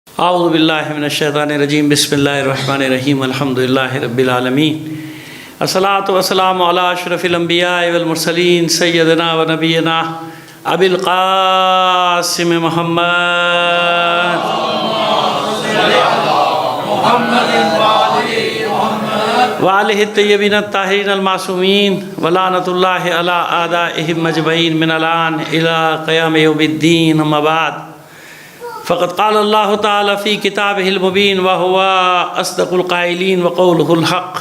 اعوذ باللہ من الشیطان الرجیم بسم اللہ الرحمن الرحیم الحمدللہ رب العالمین الصلاۃ والسلام علی اشرف الانبیاء والمرسلین سیدنا و نبینا ابی القاسم محمد وآلہ الطیبین الطاہرین المعصومین ولعنۃ اللہ علی اعدائہم مجمعین من الآن الی قیام یوم الدین اما بعد فقد قال اللہ تعالی فی کتابہ المبین وہو اصدق القائلین وقولہ الحق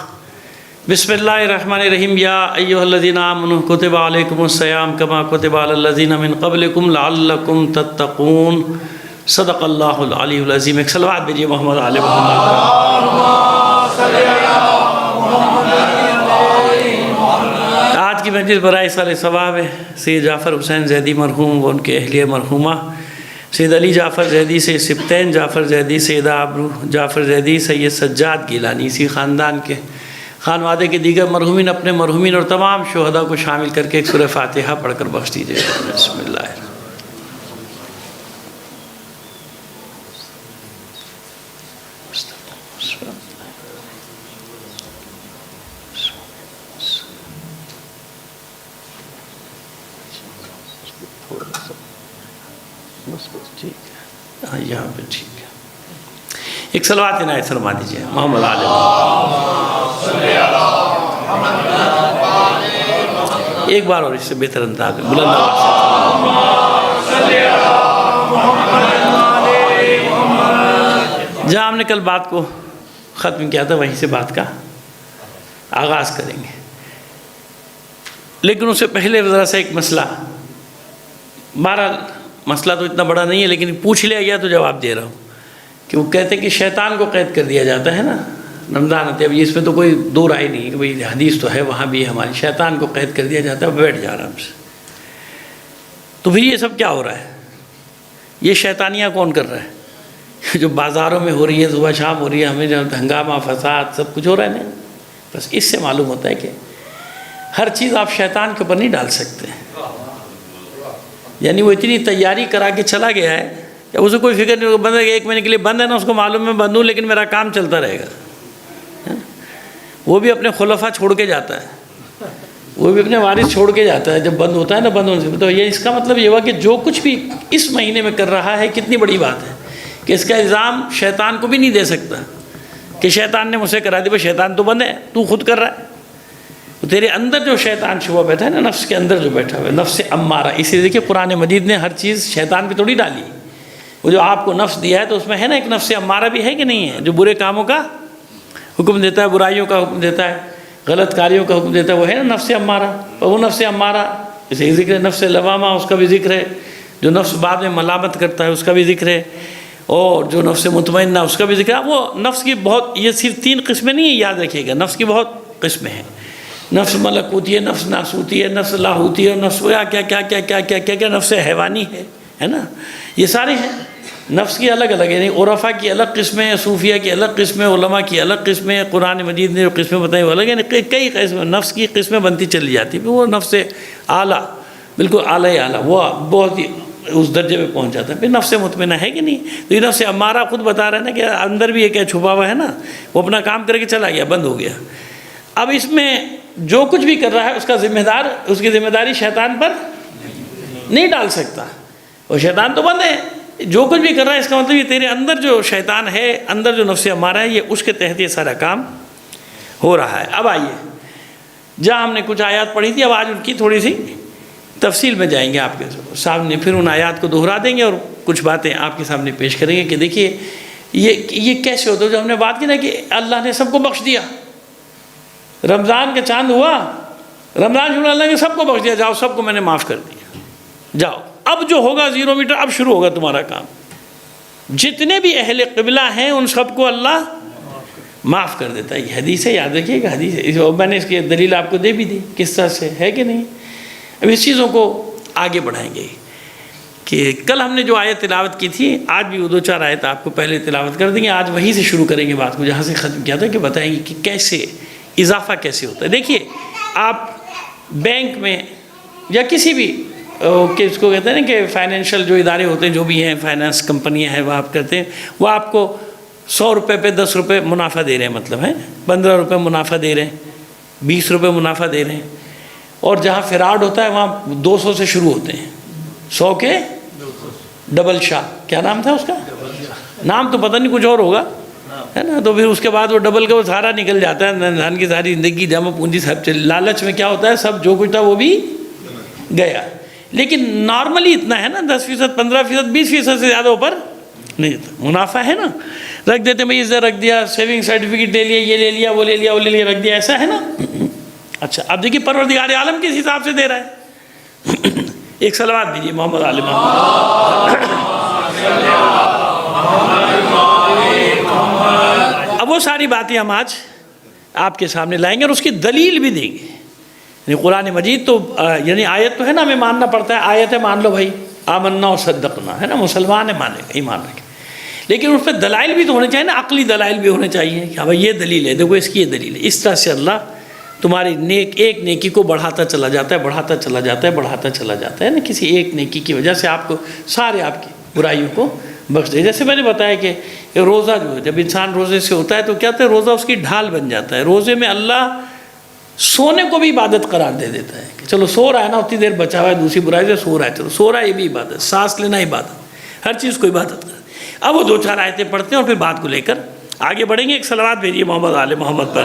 بسم اللہ الرحمن الرحیم یا ایہا الذین آمنوا کتب علیکم الصیام کما کتب علی الذین من قبلکم لعلکم تتقون صدق اللہ العلی العظیم۔ ایک صلوات بھیجیے محمد علی محمد۔ آج کی مجلس برائے سال ثواب ہے سید جعفر حسین زیدی مرحوم و ان کے اہلیہ مرحومہ سید علی جعفر زیدی، سید سبطین جعفر زیدی، سیدہ ابرو جعفر زیدی، سید سجاد گیلانی، اسی خاندان کے خانوادے کے دیگر مرحومین اپنے مرحومین اور تمام شہداء کو شامل کر کے ایک سورہ فاتحہ پڑھ کر بخش دیجیے۔ بسم اللہ۔ ٹھیک ہے، ہاں یہاں پہ ٹھیک ہے۔ ایک صلوات عنایت فرما دیجیے محمد علیہ۔ ایک بار اور اس سے بہتر انداز میں بلند آواز سے۔ جہاں ہم نے کل بات کو ختم کیا تھا وہیں سے بات کا آغاز کریں گے، لیکن اس سے پہلے ذرا سا ایک مسئلہ، بہرحال مسئلہ تو اتنا بڑا نہیں ہے لیکن پوچھ لیا گیا تو جواب دے رہا ہوں کہ وہ کہتے ہیں کہ شیطان کو قید کر دیا جاتا ہے نا رمضان آتے، اب اس میں تو کوئی دو رائے نہیں کہ بھئی حدیث تو ہے وہاں بھی ہماری، شیطان کو قید کر دیا جاتا ہے، بیٹھ جا رہا ہم سے۔ تو پھر یہ سب کیا ہو رہا ہے؟ یہ شیطانیاں کون کر رہا ہے؟ جو بازاروں میں ہو رہی ہے، صبح شام ہو رہی ہے، ہمیں جب ہنگامہ فساد سب کچھ ہو رہا ہے نا، بس اس سے معلوم ہوتا ہے کہ ہر چیز آپ شیطان کے اوپر نہیں ڈال سکتے۔ یعنی وہ اتنی تیاری کرا کے چلا گیا ہے کہ اسے کوئی فکر نہیں ہوگا، بندہ ایک مہینے کے لیے بند ہے نا، اس کو معلوم ہے بند ہوں لیکن میرا کام چلتا رہے گا۔ وہ بھی اپنے خلفاء چھوڑ کے جاتا ہے، وہ بھی اپنے وارث چھوڑ کے جاتا ہے جب بند ہوتا ہے نا، بند ہونے سے۔ تو یہ اس کا مطلب یہ ہوا کہ جو کچھ بھی اس مہینے میں کر رہا ہے کتنی بڑی بات ہے کہ اس کا الزام شیطان کو بھی نہیں دے سکتا کہ شیطان نے مجھ سے کرا دیا، شیطان تو بند ہے، تو خود کر رہا ہے۔ تیرے اندر جو شیطان شبہ بیٹھا ہے نا، نفس کے اندر جو بیٹھا ہوا ہے، نفس امارہ، اسی دیکھیے قرآن مجید نے ہر چیز شیطان پہ تھوڑی ڈالی۔ وہ جو آپ کو نفس دیا ہے تو اس میں ہے نا ایک نفس امارہ بھی ہے کہ نہیں ہے، جو برے کاموں کا حکم دیتا ہے، برائیوں کا حکم دیتا ہے، غلط کاریوں کا حکم دیتا ہے، وہ ہے نا نفس امارہ۔ اور وہ نفس امارہ اسے ذکر ہے، نفس لوامہ اس کا بھی ذکر ہے، جو نفس بعد میں ملامت کرتا ہے اس کا بھی ذکر ہے، اور جو نفس مطمئنہ اس کا بھی ذکر ہے۔ وہ نفس کی بہت، یہ صرف 3 قسمیں نہیں ہیں، یاد رکھیے گا، نفس کی بہت قسمیں ہیں۔ نفس ملکوتی ہے، نفس ناسوتی ہے، نفس لاہوتی ہے، نفس کیا نفس حیوانی ہے نا، یہ سارے ہیں۔ نفس کی الگ الگ، یعنی عرفاء کی الگ قسمیں، صوفیہ کی الگ قسمیں، علماء کی الگ قسمیں، قرآن مجید نے جو قسمیں بتائی وہ الگ، یعنی کئی قسمیں نفس کی قسمیں بنتی چلی جاتی ہیں۔ وہ نفس اعلیٰ، بالکل اعلیٰ اعلیٰ، وہ بہت ہی اس درجے پہ پہنچ جاتا ہے۔ پھر نفس مطمئنہ ہے کہ نہیں، تو یہ نفس امارہ خود بتا رہا ہے نا کہ اندر بھی ایک چھپا ہوا ہے نا، وہ اپنا کام کر کے چلا گیا، بند ہو گیا۔ اب اس میں جو کچھ بھی کر رہا ہے اس کا ذمہ دار، اس کی ذمہ داری شیطان پر نہیں ڈال سکتا، وہ شیطان تو بند ہے۔ جو کچھ بھی کر رہا ہے اس کا مطلب یہ تیرے اندر جو شیطان ہے، اندر جو نفس امارہ ہے، یہ اس کے تحت یہ سارا کام ہو رہا ہے۔ اب آئیے، جہاں ہم نے کچھ آیات پڑھی تھی، اب آج ان کی تھوڑی سی تفصیل میں جائیں گے آپ کے سامنے، پھر ان آیات کو دہرا دیں گے اور کچھ باتیں آپ کے سامنے پیش کریں گے کہ دیکھیے یہ کیسے ہوتا ہے۔ جو ہم نے بات کی نا کہ اللہ نے سب کو بخش دیا، رمضان کا چاند ہوا، رمضان شروع، اللہ نے سب کو بخش دیا، جاؤ سب کو میں نے معاف کر دیا، جاؤ اب جو ہوگا 0 میٹر اب شروع ہوگا تمہارا کام۔ جتنے بھی اہل قبلہ ہیں ان سب کو اللہ معاف کر دیتا ہے۔ یہ حدیث ہے، یاد رکھیے گا، حدیث ہے، میں نے اس کی دلیل آپ کو دے بھی دی کس طرح سے ہے کہ نہیں۔ اب اس چیزوں کو آگے بڑھائیں گے کہ کل ہم نے جو آیت تلاوت کی تھی، آج بھی وہ 2-4 آیت آپ کو پہلے تلاوت کر دیں گے، آج وہیں سے شروع کریں گے بات کو جہاں سے ختم کیا تھا، کہ بتائیں گے کہ کیسے اضافہ کیسے ہوتا ہے۔ دیکھیے، آپ بینک میں یا کسی بھی کہ اس کو کہتے ہیں نا کہ فائنینشیل جو ادارے ہوتے ہیں جو بھی ہیں فائنانس کمپنیاں ہیں وہ آپ کرتے ہیں وہ آپ کو 100 روپے پہ 10 روپے منافع دے رہے ہیں مطلب ہے 15 روپے منافع دے رہے ہیں 20 روپے منافع دے رہے ہیں اور جہاں فراڈ ہوتا ہے وہاں 200 سے شروع ہوتے ہیں 100 کے ڈبل شاہ کیا نام تھا اس کا نام تو پتہ نہیں کچھ اور ہوگا ہے نا تو پھر اس کے بعد وہ ڈبل کا وہ سارا نکل جاتا ہے انسان کی ساری زندگی جمع پونجی سب لالچ میں کیا ہوتا ہے سب جو کچھ تھا وہ بھی گیا لیکن نارملی اتنا ہے نا 10%, 15%, 20% سے زیادہ اوپر نہیں ہوتا منافع ہے نا رکھ دیتے بھائی ادھر رکھ دیا سیونگ سرٹیفکیٹ لے لیا یہ لے لیا وہ لے لیا وہ لے لیا رکھ دیا ایسا ہے نا اچھا اب دیکھیے پروردگار عالم کس حساب سے دے رہا ہے ایک صلوات دیجیے محمد علی محمد اب وہ ساری باتیں ہم آج آپ کے سامنے لائیں گے اور اس کی دلیل بھی دیں گے یعنی قرآن مجید تو یعنی آیت تو ہے نا ہمیں ماننا پڑتا ہے آیت ہے مان لو بھائی آمنا و صدقنا ہے نا مسلمان ہے مانے ایمان رکھے لیکن اس پہ دلائل بھی تو ہونے چاہیے نا عقلی دلائل بھی ہونے چاہیے کہ ہاں بھائی یہ دلیل ہے دیکھو اس کی یہ دلیل ہے اس طرح سے اللہ تمہاری ایک نیکی کو بڑھاتا چلا جاتا ہے بڑھاتا چلا جاتا ہے بڑھاتا چلا جاتا ہے نا کسی ایک نیکی کی وجہ سے آپ کو سارے آپ کی برائیوں کو بخش دے جیسے میں نے بتایا کہ روزہ جو ہے جب انسان روزے سے ہوتا ہے تو کیا ہوتا ہے روزہ اس کی ڈھال بن جاتا ہے روزے میں اللہ سونے کو بھی عبادت قرار دے دیتا ہے کہ چلو سو رہا ہے نا اتنی دیر بچا ہوا ہے دوسری برائی سے سو رہا ہے چلو سو رہا ہے یہ بھی عبادت سانس لینا عبادت ہر چیز کو عبادت کرے اب وہ 2-4 آیتیں پڑھتے ہیں اور پھر بات کو لے کر آگے بڑھیں گے ایک صلوات بھیجیے محمد آل محمد پر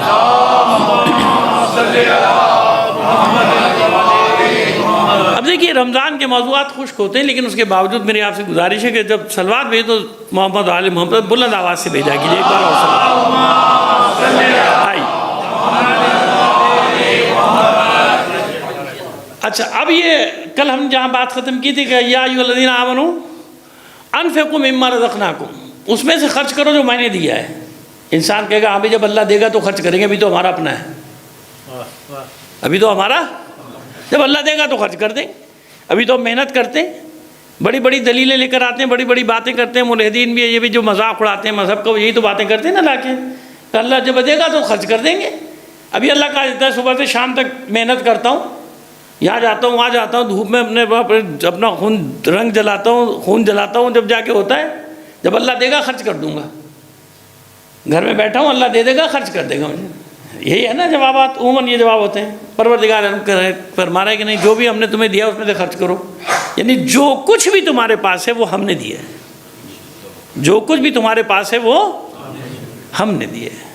اب دیکھیے رمضان کے موضوعات خشک ہوتے ہیں لیکن اس کے باوجود میری آپ سے گزارش ہے کہ جب صلوات بھیجے تو محمد آل محمد بلند آواز سے بھیجا کیجیے ایک بار اور آئی اچھا اب یہ کل ہم جہاں بات ختم کی تھی کہ یا ایھا الذین آمنوا انفقوا مما رزقناکم اس میں سے خرچ کرو جو میں نے دیا ہے انسان کہے گا ہاں بھی جب اللہ دے گا تو خرچ کریں گے ابھی تو ہمارا اپنا ہے ابھی تو ہمارا جب اللہ دے گا تو خرچ کر دیں ابھی تو ہم محنت کرتے ہیں بڑی بڑی دلیلیں لے کر آتے ہیں بڑی بڑی باتیں کرتے ہیں ملحدین بھی یہ بھی جو مذاق اڑاتے ہیں مذہب کا یہی تو باتیں کرتے ہیں نا لا کے کہ اللہ جب دے گا تو خرچ کر دیں گے ابھی اللہ کہا دیتا ہے صبح سے شام تک محنت کرتا ہوں یہاں جاتا ہوں وہاں جاتا ہوں دھوپ میں اپنا خون رنگ جلاتا ہوں خون جلاتا ہوں جب جا کے ہوتا ہے جب اللہ دے گا خرچ کر دوں گا گھر میں بیٹھا ہوں اللہ دے دے گا خرچ کر دے گا مجھے یہی ہے نا جوابات عموماً یہ جواب ہوتے ہیں پروردگار فرما رہا ہے کہ نہیں جو بھی ہم نے تمہیں دیا اس میں سے خرچ کرو یعنی جو کچھ بھی تمہارے پاس ہے وہ ہم نے دیا ہے جو کچھ بھی تمہارے پاس ہے وہ ہم نے دیا ہے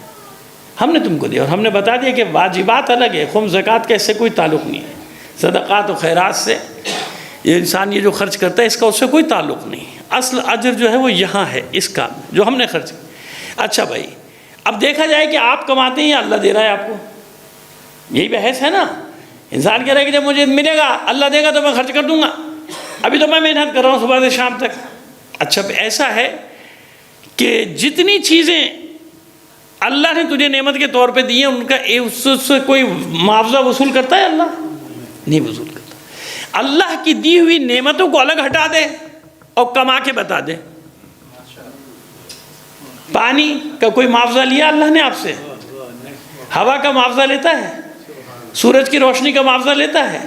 ہم نے تم کو دیا اور ہم نے بتا دیا کہ واجبات الگ ہے خم زکوٰۃ کا اس سے کوئی تعلق نہیں ہے صدقات و خیرات سے یہ انسان یہ جو خرچ کرتا ہے اس کا اس سے کوئی تعلق نہیں اصل اجر جو ہے وہ یہاں ہے اس کا جو ہم نے خرچ کیا اچھا بھائی اب دیکھا جائے کہ آپ کماتے ہیں یا اللہ دے رہا ہے آپ کو یہی بحث ہے نا انسان کہہ رہا ہے کہ جب مجھے ملے گا اللہ دے گا تو میں خرچ کر دوں گا ابھی تو میں محنت کر رہا ہوں صبح سے شام تک اچھا ایسا ہے کہ جتنی چیزیں اللہ نے تجھے نعمت کے طور پہ دی ہیں ان کا اس سے کوئی معاوضہ وصول کرتا ہے اللہ نہیں وصول کرتا اللہ کی دی ہوئی نعمتوں کو الگ ہٹا دے اور کما کے بتا دے پانی کا کوئی معاوضہ لیا اللہ نے آپ سے ہوا کا معاوضہ لیتا ہے سورج کی روشنی کا معاوضہ لیتا ہے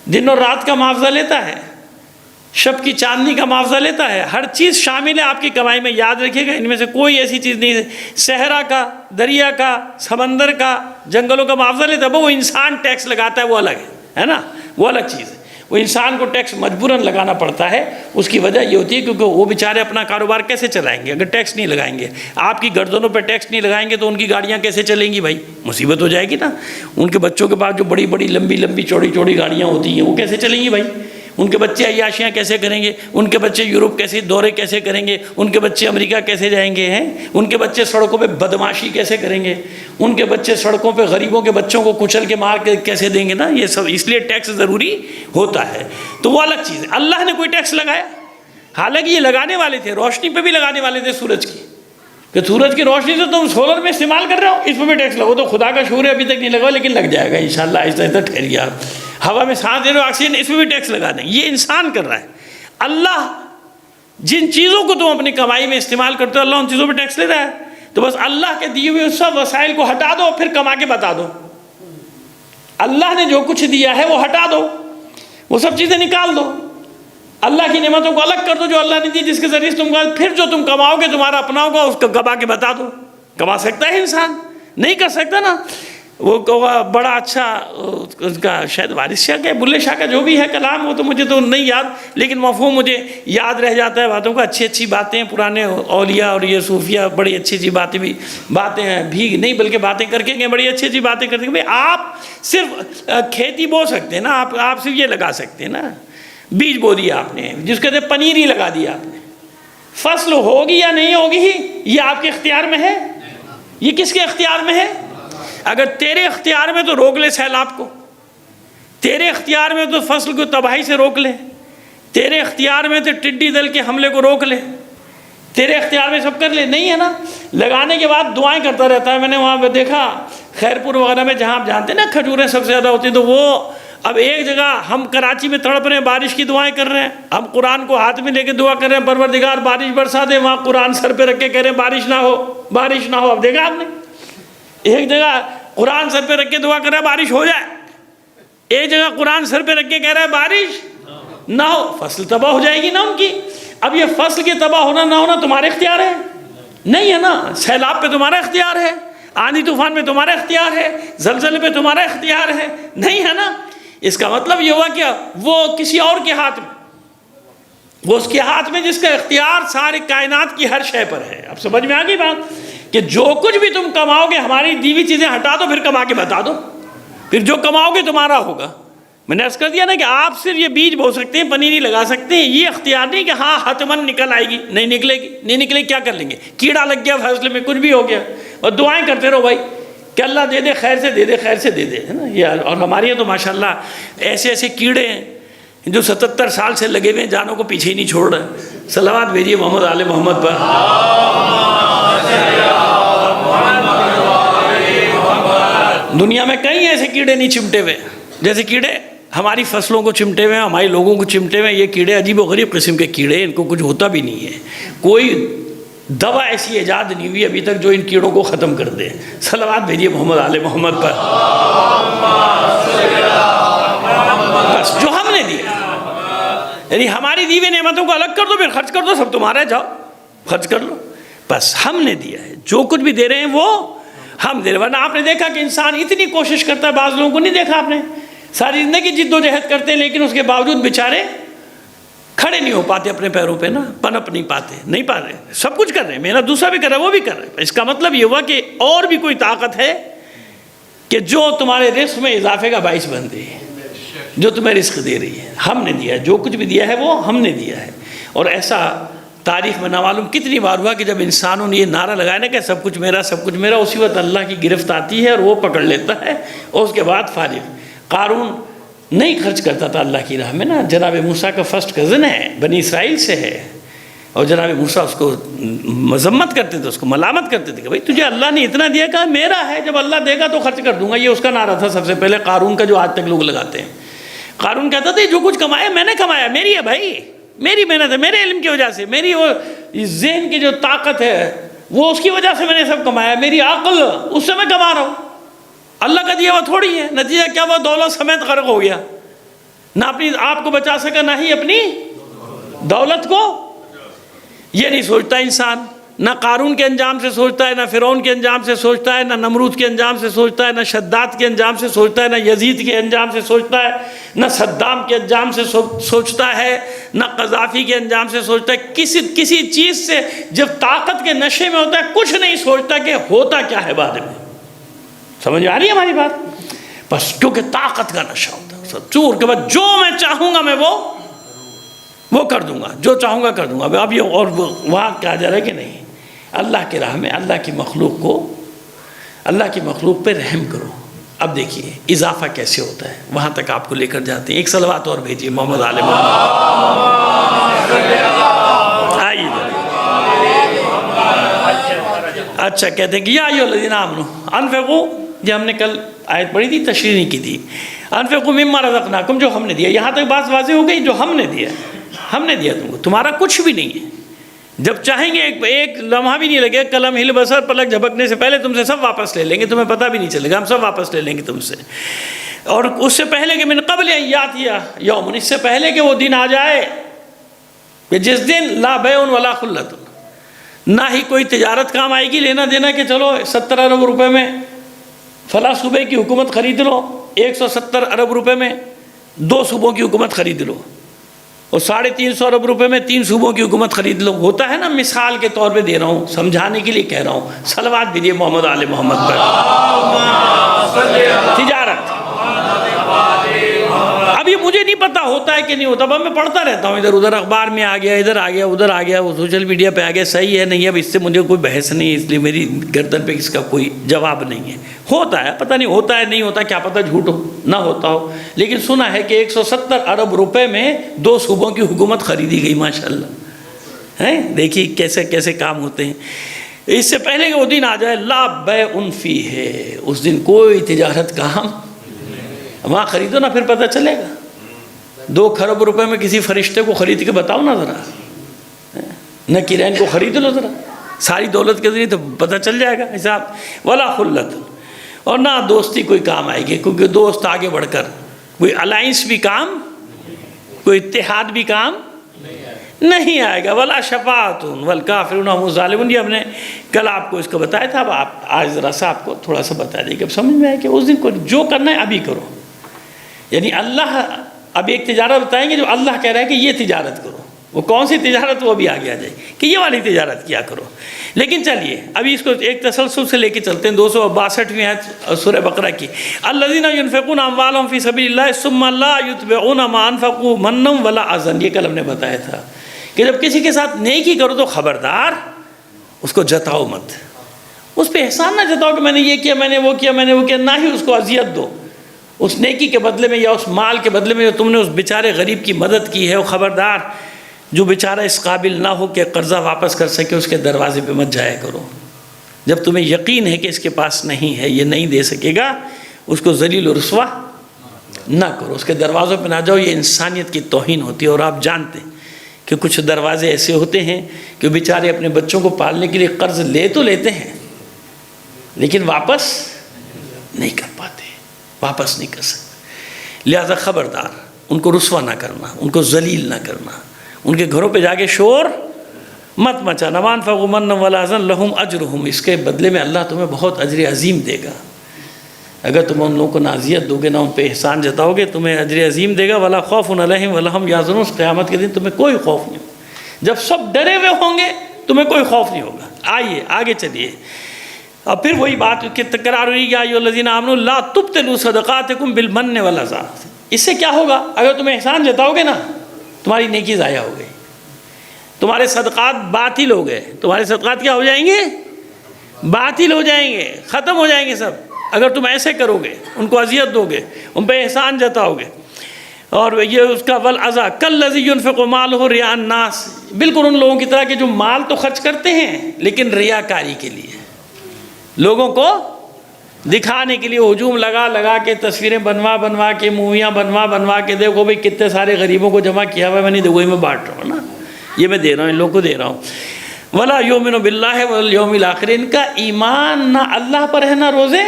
دن اور رات کا معاوضہ لیتا ہے شب کی چاندنی کا معاوضہ لیتا ہے ہر چیز شامل ہے آپ کی کمائی میں یاد رکھیے گا ان میں سے کوئی ایسی چیز نہیں ہے صحرا کا دریا کا سمندر کا جنگلوں کا معاوضہ لیتا ہے وہ انسان ٹیکس لگاتا ہے وہ الگ ہے نا وہ الگ چیز ہے وہ انسان کو ٹیکس مجبوراً لگانا پڑتا ہے اس کی وجہ یہ ہوتی ہے کیونکہ وہ بیچارے اپنا کاروبار کیسے چلائیں گے اگر ٹیکس نہیں لگائیں گے آپ کی گردنوں پہ ٹیکس نہیں لگائیں گے تو ان کی گاڑیاں کیسے چلیں گی بھائی مصیبت ہو جائے گی نا ان کے بچوں کے پاس جو بڑی بڑی لمبی لمبی چوڑی چوڑی گاڑیاں ہوتی ہیں وہ کیسے چلیں گی بھائی ان کے بچے عیاشیاں کیسے کریں گے ان کے بچے یورپ کیسے دورے کیسے کریں گے ان کے بچے امریکہ کیسے جائیں گے ہیں ان کے بچے سڑکوں پہ بدماشی کیسے کریں گے ان کے بچے سڑکوں پہ غریبوں کے بچوں کو کچل کے مار کے کیسے دیں گے نا یہ سب اس لیے ٹیکس ضروری ہوتا ہے تو وہ الگ چیز ہے اللہ نے کوئی ٹیکس لگایا حالانکہ یہ لگانے والے تھے روشنی پہ بھی لگانے والے تھے سورج کی کہ سورج کی روشنی سے تم سولر میں استعمال کر رہے ہو اس پہ بھی ٹیکس لگو تو خدا کا شکر ہے ابھی تک نہیں لگا لیکن لگ جائے گا انشاءاللہ آہستہ آہستہ ٹھہر گیا ہوا میں سانس دے رہے ہو آکسیجن اس پہ بھی ٹیکس لگا دیں یہ انسان کر رہا ہے اللہ جن چیزوں کو تم اپنی کمائی میں استعمال کرتے ہو اللہ ان چیزوں پہ ٹیکس لے رہا ہے تو بس اللہ کے دیے ہوئے سب وسائل کو ہٹا دو پھر کما کے بتا دو اللہ نے جو کچھ دیا ہے وہ ہٹا دو وہ سب چیزیں نکال دو، اللہ کی نعمتوں کو الگ کر دو جو اللہ نے دی، جس کے ذریعے سے تم کو، پھر جو تم کماؤ گے تمہارا اپنا ہوگا، اس کو کما کے بتا دو۔ کما سکتا ہے انسان؟ نہیں کر سکتا نا۔ وہ بڑا اچھا اس کا شاید وارث شاہ کا، بلے شاہ کا جو بھی ہے کلام، وہ تو مجھے تو نہیں یاد، لیکن مفہوم مجھے یاد رہ جاتا ہے باتوں کا۔ اچھی اچھی باتیں پرانے اولیاء اور یہ صوفیہ بڑی اچھی اچھی باتیں بھی نہیں بلکہ باتیں کر کے بڑی اچھی اچھی باتیں کرتے ہیں۔ بھائی آپ صرف کھیتی بو سکتے ہیں نا، آپ صرف یہ لگا سکتے ہیں نا، بیج بو دیا آپ نے، جس کہتے ہیں پنیر ہی لگا دیا آپ نے، فصل ہوگی یا نہیں ہوگی یہ آپ کے اختیار میں ہے؟ یہ کس کے اختیار میں ہے؟ اگر تیرے اختیار میں تو روک لے سیلاب کو، تیرے اختیار میں تو فصل کو تباہی سے روک لے، تیرے اختیار میں تو ٹڈی دل کے حملے کو روک لے، تیرے اختیار میں سب کر لے، نہیں ہے نا۔ لگانے کے بعد دعائیں کرتا رہتا ہے۔ میں نے وہاں پہ دیکھا خیرپور وغیرہ میں، جہاں آپ جانتے ہیں نا کھجوریں سب سے زیادہ ہوتی ہیں، تو وہ اب ایک جگہ ہم کراچی میں تڑپ رہے ہیں، بارش کی دعائیں کر رہے ہیں، ہم قرآن کو ہاتھ میں لے کے دعا کر رہے ہیں پروردگار بارش برسا دے، وہاں قرآن سر پہ رکھ کے کہہ رہے ہیں بارش نہ ہو، بارش نہ ہو۔ اب دیکھا آپ نے، ایک جگہ قرآن سر پہ رکھ کے دعا کر رہا ہے بارش ہو جائے، ایک جگہ قرآن سر پہ رکھ کے کہہ رہا ہے بارش نہ ہو، فصل تباہ ہو جائے گی نا ان کی۔ اب یہ فصل کے تباہ ہونا نہ ہونا تمہارے اختیار ہے؟ نہیں ہے نا۔ سیلاب پہ تمہارا اختیار ہے، آندھی طوفان میں تمہارا اختیار ہے، زلزلے پہ تمہارا اختیار ہے، نہیں ہے نا۔ اس کا مطلب یہ ہوا کہ وہ کسی اور کے ہاتھ میں، وہ اس کے ہاتھ میں جس کا اختیار سارے کائنات کی ہر شے پر ہے۔ اب سمجھ میں آ گئی بات کہ جو کچھ بھی تم کماؤ گے، ہماری دی ہوئی چیزیں ہٹا دو، پھر کما کے بتا دو، پھر جو کماؤ گے تمہارا ہوگا۔ میں نے عرض کر دیا نا کہ آپ صرف یہ بیج بو سکتے ہیں، پنیری لگا سکتے ہیں، یہ اختیار نہیں کہ ہاں حتمن نکل آئے گی، نہیں نکلے گی، نہیں نکلے گی، کیا کر لیں گے؟ کیڑا لگ گیا فیصلے میں، کچھ بھی ہو گیا، اور دعائیں کرتے رہو بھائی کہ اللہ دے دے، خیر سے دے دے، خیر سے دے دے، ہے نا یہ۔ اور ہمارے یہاں تو ماشاءاللہ ایسے ایسے کیڑے ہیں جو 77 سال سے لگے ہوئے ہیں، جانوں کو پیچھے ہی نہیں چھوڑ رہے۔ صلوات بھیجیے محمد آل محمد پر۔ دنیا میں کئی ایسے کیڑے نہیں چمٹے ہوئے، جیسے کیڑے ہماری فصلوں کو چمٹے ہوئے ہیں، ہمارے لوگوں کو چمٹے ہوئے ہیں۔ یہ کیڑے عجیب و غریب قسم کے کیڑے، ان کو کچھ ہوتا بھی نہیں ہے، کوئی دوا ایسی ایجاد نہیں ہوئی ابھی تک جو ان کیڑوں کو ختم کر دے۔ صلوات بھیجیے محمد آل محمد پر۔ بس جو ہم نے دیا، یعنی ہماری دی ہوئی نعمتوں کو الگ کر دو، پھر خرچ کر دو، سب تمہارا ہے، جاؤ خرچ کر لو۔ بس ہم نے دیا ہے، جو کچھ بھی دے رہے ہیں وہ ہم دے رہے ہیں۔ ورنہ آپ نے دیکھا کہ انسان اتنی کوشش کرتا ہے، بعض لوگوں کو نہیں دیکھا آپ نے، ساری زندگی جد و جہد کرتے ہیں، لیکن اس کے باوجود بیچارے کھڑے نہیں ہو پاتے اپنے پیروں پہ نا، پنپ نہیں پاتے، نہیں پا رہے، سب کچھ کر رہے ہیں، محنت دوسرا بھی کر رہا ہے، وہ بھی کر رہے ہیں۔ اس کا مطلب یہ ہوا کہ اور بھی کوئی طاقت ہے کہ جو تمہارے رزق میں اضافے کا باعث بن رہی ہے، جو تمہیں رزق دے رہی ہے۔ ہم نے دیا ہے، جو کچھ بھی دیا ہے وہ ہم نے دیا ہے۔ اور ایسا تاریخ میں نہ معلوم کتنی بار ہوا کہ جب انسانوں نے یہ نعرہ لگایا نا کہ سب کچھ میرا، سب کچھ میرا، اسی وقت اللہ کی گرفت آتی ہے اور وہ پکڑ لیتا ہے، اور اس کے بعد فارغ۔ قارون نہیں خرچ کرتا تھا اللہ کی راہ میں نا، جناب موسیٰ کا فرسٹ کزن ہے، بنی اسرائیل سے ہے، اور جناب موسیٰ اس کو مذمت کرتے تھے، اس کو ملامت کرتے تھے کہ بھائی تجھے اللہ نے اتنا دیا، کہا میرا ہے، جب اللہ دے گا تو خرچ کر دوں گا۔ یہ اس کا نعرہ تھا سب سے پہلے قارون کا، جو آج تک لوگ لگاتے ہیں۔ قارون کہتا تھا جو کچھ کمایا میں نے کمایا، میری ہے بھائی، میری محنت ہے، میرے علم کی وجہ سے، میری وہ ذہن کی جو طاقت ہے وہ اس کی وجہ سے میں نے سب کمایا، میری عقل اس سے میں کما رہا ہوں، اللہ کا دیا ہوا تھوڑی ہے۔ نتیجہ کیا ہوا؟ دولت سمیت غرق ہو گیا، نہ اپنی آپ کو بچا سکا، نہ ہی اپنی دولت کو۔ یہ نہیں سوچتا انسان، نہ قارون کے انجام سے سوچتا ہے، نہ فرعون کے انجام سے سوچتا ہے، نہ نمرود کے انجام سے سوچتا ہے، نہ شداد کے انجام سے سوچتا ہے، نہ یزید کے انجام سے سوچتا ہے، نہ صدام کے انجام سے سوچتا ہے، نہ قذافی کے انجام سے سوچتا ہے۔ کسی چیز سے جب طاقت کے نشے میں ہوتا ہے کچھ نہیں سوچتا کہ ہوتا کیا ہے بعد میں۔ سمجھ آ رہی ہے ہماری بات؟ بس کیونکہ طاقت کا نشہ ہوتا ہے، چور کے بعد جو میں چاہوں گا میں وہ کر دوں گا، جو چاہوں گا کر دوں گا۔ اب یہ اور وہاں کہا جا رہا ہے کہ نہیں، اللہ کی راہ میں اللہ کی مخلوق پہ رحم کرو۔ اب دیکھیے اضافہ کیسے ہوتا ہے، وہاں تک آپ کو لے کر جاتے ہیں۔ ایک صلوات اور بھیجیے محمد آل محمد۔ آئیے اچھا، کہتے ہیں کہ یا ایھا الذین آمنوا انفقوا، یہ ہم نے کل آیت پڑھی تھی، تشریح نہیں کی تھی۔ انفقوا مما رزقناکم، جو ہم نے دیا۔ یہاں تک بات واضح ہو گئی، جو ہم نے دیا، ہم نے دیا تم کو، تمہارا کچھ بھی نہیں ہے۔ جب چاہیں گے ایک لمحہ بھی نہیں لگے، قلم ہل بسر پلک جھپکنے سے پہلے تم سے سب واپس لے لیں گے، تمہیں پتہ بھی نہیں چلے گا، ہم سب واپس لے لیں گے تم سے۔ اور اس سے پہلے کہ من قبل ان یاتی یوم، اس سے پہلے کہ وہ دن آ جائے کہ جس دن لا بیع ولا خلۃ، نہ ہی کوئی تجارت کام آئے گی، لینا دینا کہ چلو 70 ارب روپے میں فلاں صوبے کی حکومت خرید لو، 170 ارب روپے میں 2 صوبوں کی حکومت خرید لو، اور 350 ارب روپے میں 3 صوبوں کی حکومت خرید لو. ہوتا ہے نا، مثال کے طور پہ دے رہا ہوں، سمجھانے کے لیے کہہ رہا ہوں. صلوات دیجیے محمد آل محمد پر. تجارت اب یہ مجھے نہیں پتا ہوتا ہے کہ نہیں ہوتا، اب میں پڑھتا رہتا ہوں، ادھر ادھر اخبار میں آ گیا، ادھر آ گیا، ادھر آ گیا، وہ سوشل میڈیا پہ آ گیا، صحیح ہے نہیں. اب اس سے مجھے کوئی بحث نہیں ہے، اس لیے میری گردن پہ اس کا کوئی جواب نہیں ہے. ہوتا ہے، پتہ نہیں ہوتا ہے نہیں ہوتا، کیا پتہ جھوٹ ہو نہ ہوتا ہو، لیکن سنا ہے کہ 170 ارب روپے میں 2 صوبوں کی حکومت خریدی گئی. ماشاءاللہ ہیں، دیکھیے کیسے کیسے کام ہوتے ہیں. اس سے پہلے کہ وہ دن آ جائے لا بیع فیہ، اس دن کوئی تجارت کام، وہاں خریدو نا، پھر پتہ چلے گا. 2 کھرب روپے میں کسی فرشتے کو خرید کے بتاؤ نا ذرا، نہ کرین کو خرید لو ذرا، ساری دولت کے ذریعے تو پتہ چل جائے گا حساب. ولا خلت، اور نہ دوستی کوئی کام آئے گی، کیونکہ دوست آگے بڑھ کر کوئی الائنس بھی کام، کوئی اتحاد بھی کام نہیں آئے گا. ولا شفاعت والکافرون هم الظالمون. یہ ہم نے کل آپ کو اس کو بتایا تھا، اب آپ آج ذرا سا آپ کو تھوڑا سا بتا دیں کہ اب سمجھ میں آئے کہ اس دن کو جو کرنا ہے ابھی کرو. یعنی اللہ اب ایک تجارت بتائیں گے جو اللہ کہہ رہا ہے کہ یہ تجارت کرو. وہ کون سی تجارت، وہ بھی آگے آ جائے کہ یہ والی تجارت کیا کرو. لیکن چلیے ابھی اس کو ایک تسلسل سے لے کے چلتے ہیں. 262ویں آیت سورہ بقرہ کی. الذین ينفقون اموالهم فی سبیل اللہ ثم لا یتبعون ما انفقوا منا ولا اذى. یہ کل ہم نے بتایا تھا کہ جب کسی کے ساتھ نیکی کرو تو خبردار اس کو جتاؤ مت، اس پہ احسان نہ جتاؤ کہ میں نے یہ کیا، میں نے وہ کیا، میں نے وہ کیا. نہ ہی اس کو اذیت دو اس نیکی کے بدلے میں یا اس مال کے بدلے میں جو تم نے اس بیچارے غریب کی مدد کی ہے. وہ خبردار جو بیچارہ اس قابل نہ ہو کہ قرضہ واپس کر سکے، اس کے دروازے پہ مت جایا کرو. جب تمہیں یقین ہے کہ اس کے پاس نہیں ہے، یہ نہیں دے سکے گا، اس کو ذلیل و رسوا نہ کرو، اس کے دروازوں پہ نہ جاؤ. یہ انسانیت کی توہین ہوتی ہے. اور آپ جانتے ہیں کہ کچھ دروازے ایسے ہوتے ہیں کہ بیچارے اپنے بچوں کو پالنے کے لیے قرض لے تو لیتے ہیں لیکن واپس نہیں کر پاتے، واپس نہیں کر سکتے. لہذا خبردار ان کو رسوا نہ کرنا، ان کو ذلیل نہ کرنا، ان کے گھروں پہ جا کے شور مت مچانا. وانفقوا منا ولا اذى لهم اجرهم، اس کے بدلے میں اللہ تمہیں بہت اجر عظیم دے گا. اگر تم ان لوگوں کو نازیت دو گے، نہ ان پہ احسان جتاؤ گے، تمہیں اجر عظیم دے گا. ولا خوف علیہم ولا هم يحزنون. قیامت کے دن تمہیں کوئی خوف نہیں ہوگا. جب سب ڈرے ہوئے ہوں گے تمہیں کوئی خوف نہیں ہوگا. آئیے آگے چلیے. اور پھر وہی بات کہ تکرار ہوئی، یا ایھا الذین آمنوا لا تبطلوا صدقاتکم بالمن والأذى. اس سے کیا ہوگا؟ اگر تم احسان جتاؤ گے نا، تمہاری نیکی ضائع ہو گئی، تمہارے صدقات باطل ہو گئے. تمہارے صدقات کیا ہو جائیں گے؟ باطل ہو جائیں گے، ختم ہو جائیں گے سب. اگر تم ایسے کرو گے، ان کو اذیت دو گے، ان پہ احسان جتاؤ گے. اور یہ اس کا والأذى کالذی ينفق مالہ رئاء الناس، بالکل ان لوگوں کی طرح کہ جو مال تو خرچ کرتے ہیں لیکن ریاکاری کے لیے، لوگوں کو دکھانے کے لیے ہجوم لگا لگا کے، تصویریں بنوا بنوا کے، موویاں بنوا بنوا کے، دیکھو بھائی کتنے سارے غریبوں کو جمع کیا ہوا ہے، میں نہیں دیکھو میں بانٹ رہا ہوں نا، یہ میں دے رہا ہوں، ان لوگوں کو دے رہا ہوں. ولا یؤمن باللہ والیوم الآخر. ان کا ایمان نہ اللہ پر ہے نہ روزے.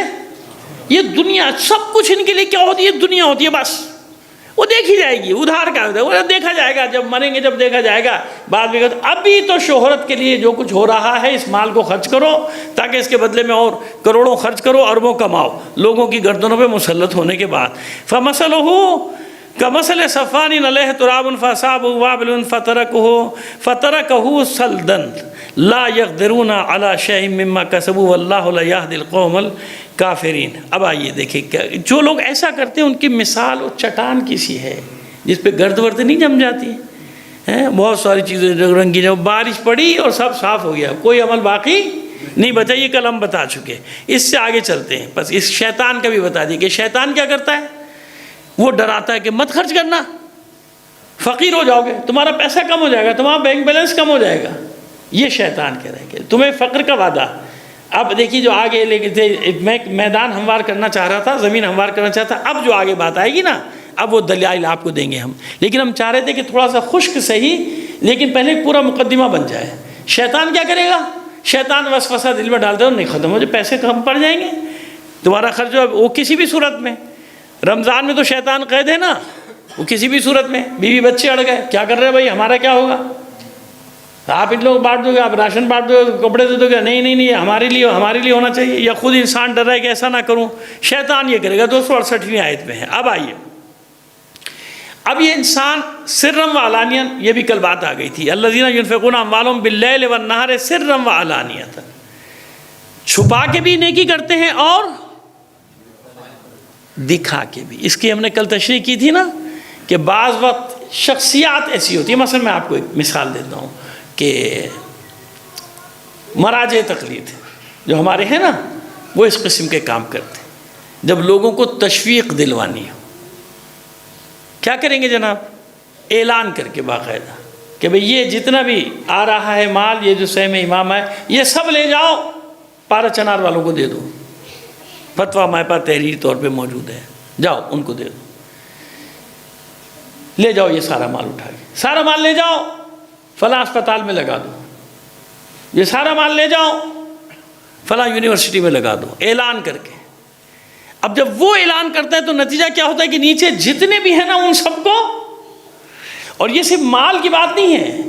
یہ دنیا سب کچھ ان کے لیے کیا ہوتی ہے؟ دنیا ہوتی ہے بس. وہ دیکھی جائے گی، ادھار کا ہوتا ہے، وہ دیکھا جائے گا جب مریں گے، جب دیکھا جائے گا. بعد میں ابھی تو شہرت کے لیے جو کچھ ہو رہا ہے، اس مال کو خرچ کرو تاکہ اس کے بدلے میں اور کروڑوں خرچ کرو، اربوں کماؤ لوگوں کی گردنوں پہ مسلط ہونے کے بعد. فمثلہ کمثل صفوان علیہ تراب فاصابہ وابل فترکہ صلدا لا یقدرون علی شیء مما کسبوا واللہ لا یہدی القوم الکافرین. اب آئیے دیکھیں، جو لوگ ایسا کرتے ہیں ان کی مثال وہ چٹان کی سی ہے جس پہ گرد ورد نہیں جم جاتی ہیں. بہت ساری چیزیں رنگی، جب بارش پڑی اور سب صاف ہو گیا، کوئی عمل باقی نہیں بچا. یہ کل ہم بتا چکے. اس سے آگے چلتے ہیں. بس اس شیطان کا بھی بتا دیں کہ شیطان کیا کرتا ہے. وہ ڈراتا ہے کہ مت خرچ کرنا، فقیر ہو جاؤ گے، تمہارا پیسہ کم ہو جائے گا، تمہارا بینک بیلنس کم ہو جائے گا. یہ شیطان کہہ رہا ہے کہ تمہیں فقر کا وعدہ. اب دیکھیے جو آگے لے کے تھے، میں میدان ہموار کرنا چاہ رہا تھا، زمین ہموار کرنا چاہتا. اب جو آگے بات آئے گی نا، اب وہ دلائل آپ کو دیں گے ہم. لیکن ہم چاہ رہے تھے کہ تھوڑا سا خشک صحیح، لیکن پہلے پورا مقدمہ بن جائے. شیطان کیا کرے گا؟ شیطان وسوسہ دل میں ڈالتا ہے، نہیں ختم ہو جائے، پیسے کم پڑ جائیں گے، تمہارا خرچ وہ کسی بھی صورت میں. رمضان میں تو شیطان قید ہے نا، وہ کسی بھی صورت میں، بیوی بچے اڑ گئے، کیا کر رہے بھائی، ہمارا کیا ہوگا، آپ ان لوگ بانٹ دو گے، آپ راشن بانٹ دو گے، کپڑے دے دو گے، نہیں نہیں نہیں ہمارے لیے ہونا چاہیے، یا خود انسان ڈر رہا ہے کہ ایسا نہ کروں، شیطان یہ کرے گا۔ 268ویں آیت میں ہے۔ اب آئیے، اب یہ انسان سرم و علانیہ، یہ بھی کل بات آ گئی تھی، الذین ینفقون اموالہم باللیل والنہار سرم و علانیۃ، چھپا کے بھی نیکی کرتے ہیں اور دکھا کے بھی۔ اس کی ہم نے کل تشریح کی تھی نا کہ بعض وقت شخصیات ایسی ہوتی ہے، مثلا میں آپ کو ایک مثال دیتا ہوں کہ مراجع تقلید جو ہمارے ہیں نا، وہ اس قسم کے کام کرتے ہیں۔ جب لوگوں کو تشویق دلوانی ہو، کیا کریں گے جناب، اعلان کر کے باقاعدہ کہ بھئی یہ جتنا بھی آ رہا ہے مال، یہ جو سہم امام ہے، یہ سب لے جاؤ، پارا چنار والوں کو دے دو، فتویٰ ہمارے پاس تحریری طور پہ موجود ہے، جاؤ ان کو دے دو، لے جاؤ یہ سارا مال اٹھا کے، سارا مال لے جاؤ فلاں اسپتال میں لگا دو، یہ سارا مال لے جاؤ فلاں یونیورسٹی میں لگا دو، اعلان کر کے۔ اب جب وہ اعلان کرتا ہے تو نتیجہ کیا ہوتا ہے کہ نیچے جتنے بھی ہیں نا ان سب کو، اور یہ صرف مال کی بات نہیں ہے،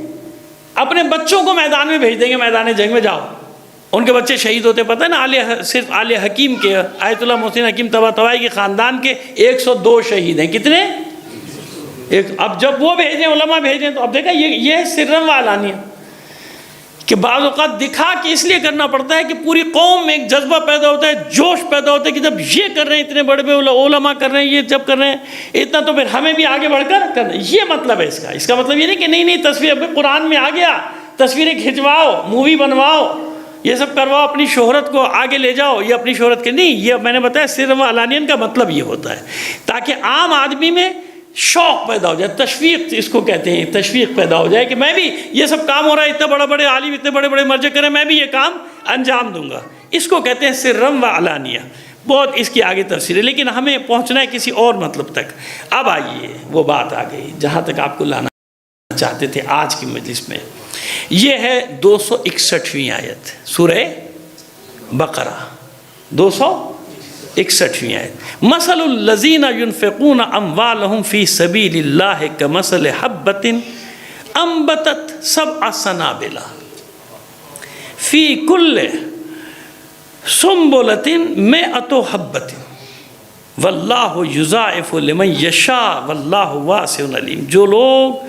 اپنے بچوں کو میدان میں بھیج دیں گے، میدان جنگ میں جاؤ، ان کے بچے شہید ہوتے، پتہ ہے نا، صرف آل حکیم کے، آیت اللہ محسن حکیم طباطبائی کے خاندان کے 102 شہید ہیں، کتنے؟ اب جب وہ بھیجیں، علماء بھیجیں، تو اب دیکھا یہ ہے سرم و علانیہ، کہ بعض اوقات دکھا کے اس لیے کرنا پڑتا ہے کہ پوری قوم میں ایک جذبہ پیدا ہوتا ہے، جوش پیدا ہوتا ہے کہ جب یہ کر رہے ہیں، اتنے بڑے بڑے علماء کر رہے ہیں، یہ جب کر رہے ہیں اتنا، تو پھر ہمیں بھی آگے بڑھ کر کرنا۔ یہ مطلب ہے اس کا مطلب یہ نہیں کہ نہیں تصویر، اب قرآن میں آ گیا، تصویریں کھنچواؤ، مووی بنواؤ، یہ سب کرواؤ، اپنی شہرت کو آگے لے جاؤ، یہ اپنی شہرت کے نہیں، یہ میں نے بتایا سرم و علانین کا مطلب یہ ہوتا ہے تاکہ عام آدمی میں شوق پیدا ہو جائے، تشویق اس کو کہتے ہیں، تشویق پیدا ہو جائے کہ میں بھی، یہ سب کام ہو رہا ہے، اتنے بڑے بڑے عالم، اتنے بڑے بڑے مرجع کریں، میں بھی یہ کام انجام دوں گا، اس کو کہتے ہیں سرم و علانیہ۔ بہت اس کی آگے تفسیر ہے، لیکن ہمیں پہنچنا ہے کسی اور مطلب تک۔ اب آئیے وہ بات آ گئی جہاں تک آپ کو لانا چاہتے تھے آج کی مجلس میں، یہ ہے 261ویں آیت سورہ بقرہ، 261ویں آیت۔ مثل الذین ينفقون اموالهم فی سبیل اللہ کمثل حبۃ انبتت سبع سنابل فی کل سنبلۃ مئۃ حبۃ واللہ یضاعف لمن یشاء واللہ واسع علیم۔ جو لوگ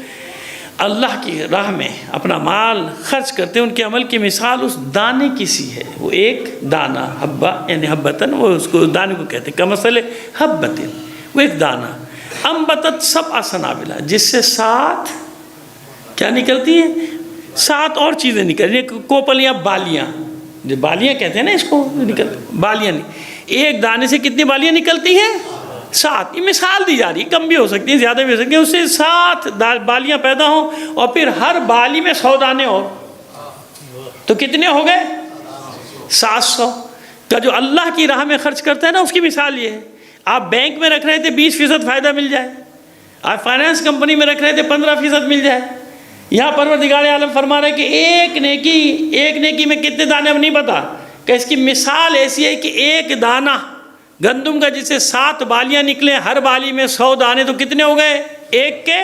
اللہ کی راہ میں اپنا مال خرچ کرتے ہیں، ان کے عمل کی مثال اس دانے کی سی ہے، وہ ایک دانہ، حبہ یعنی حبتن، وہ اس کو دانے کو کہتے ہیں، کمثل حبتن، وہ ایک دانہ، انبتت سبع سنابل، جس سے 7 کیا نکلتی ہیں، 7 اور چیزیں نکلتی ہیں، کوپلیاں، بالیاں، جو بالیاں کہتے ہیں نا اس کو، بالیاں نہیں، ایک دانے سے کتنی بالیاں نکلتی ہیں، 7۔ یہ مثال دی جا رہی ہے، کم بھی ہو سکتی ہیں، زیادہ بھی ہو سکتی ہیں، اس سے 7 بالیاں پیدا ہوں، اور پھر ہر بالی میں 100 دانے ہو، تو کتنے ہو گئے، 700 کا جو اللہ کی راہ میں خرچ کرتا ہے نا، اس کی مثال یہ ہے۔ آپ بینک میں رکھ رہے تھے 20% فائدہ مل جائے، آپ فائنانس کمپنی میں رکھ رہے تھے 15% مل جائے، یہاں پروردگار عالم فرما رہے کہ ایک نیکی میں کتنے دانے، ہم نہیں پتا کہ اس کی مثال ایسی ہے کہ ایک دانہ گندم کا جس سے 7 بالیاں نکلیں، ہر بالی میں 100 دانے، تو کتنے ہو گئے، ایک کے،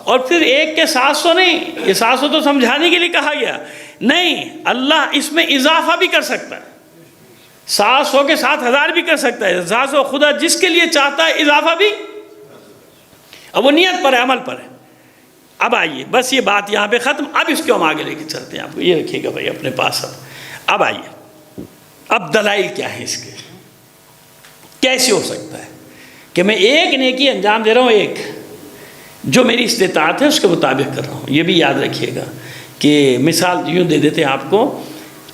اور پھر ایک کے 700 نہیں، یہ 700 تو سمجھانے کے لیے کہا گیا، نہیں، اللہ اس میں اضافہ بھی کر سکتا ہے، 700 کے 7000 بھی کر سکتا ہے، 700 خدا جس کے لیے چاہتا ہے اضافہ بھی، اب وہ نیت پر ہے، عمل پر ہے۔ اب آئیے، بس یہ بات یہاں پہ ختم، اب اس کو ہم آگے لے کے چلتے ہیں، آپ کو یہ رکھیے گا بھائی اپنے پاس۔ اب آئیے، اب دلائل کیا ہے اس کے، کیسے ہو سکتا ہے کہ میں ایک نیکی انجام دے رہا ہوں، ایک جو میری استطاعت ہے اس کے مطابق کر رہا ہوں۔ یہ بھی یاد رکھیے گا کہ مثال یوں دے دیتے ہیں آپ کو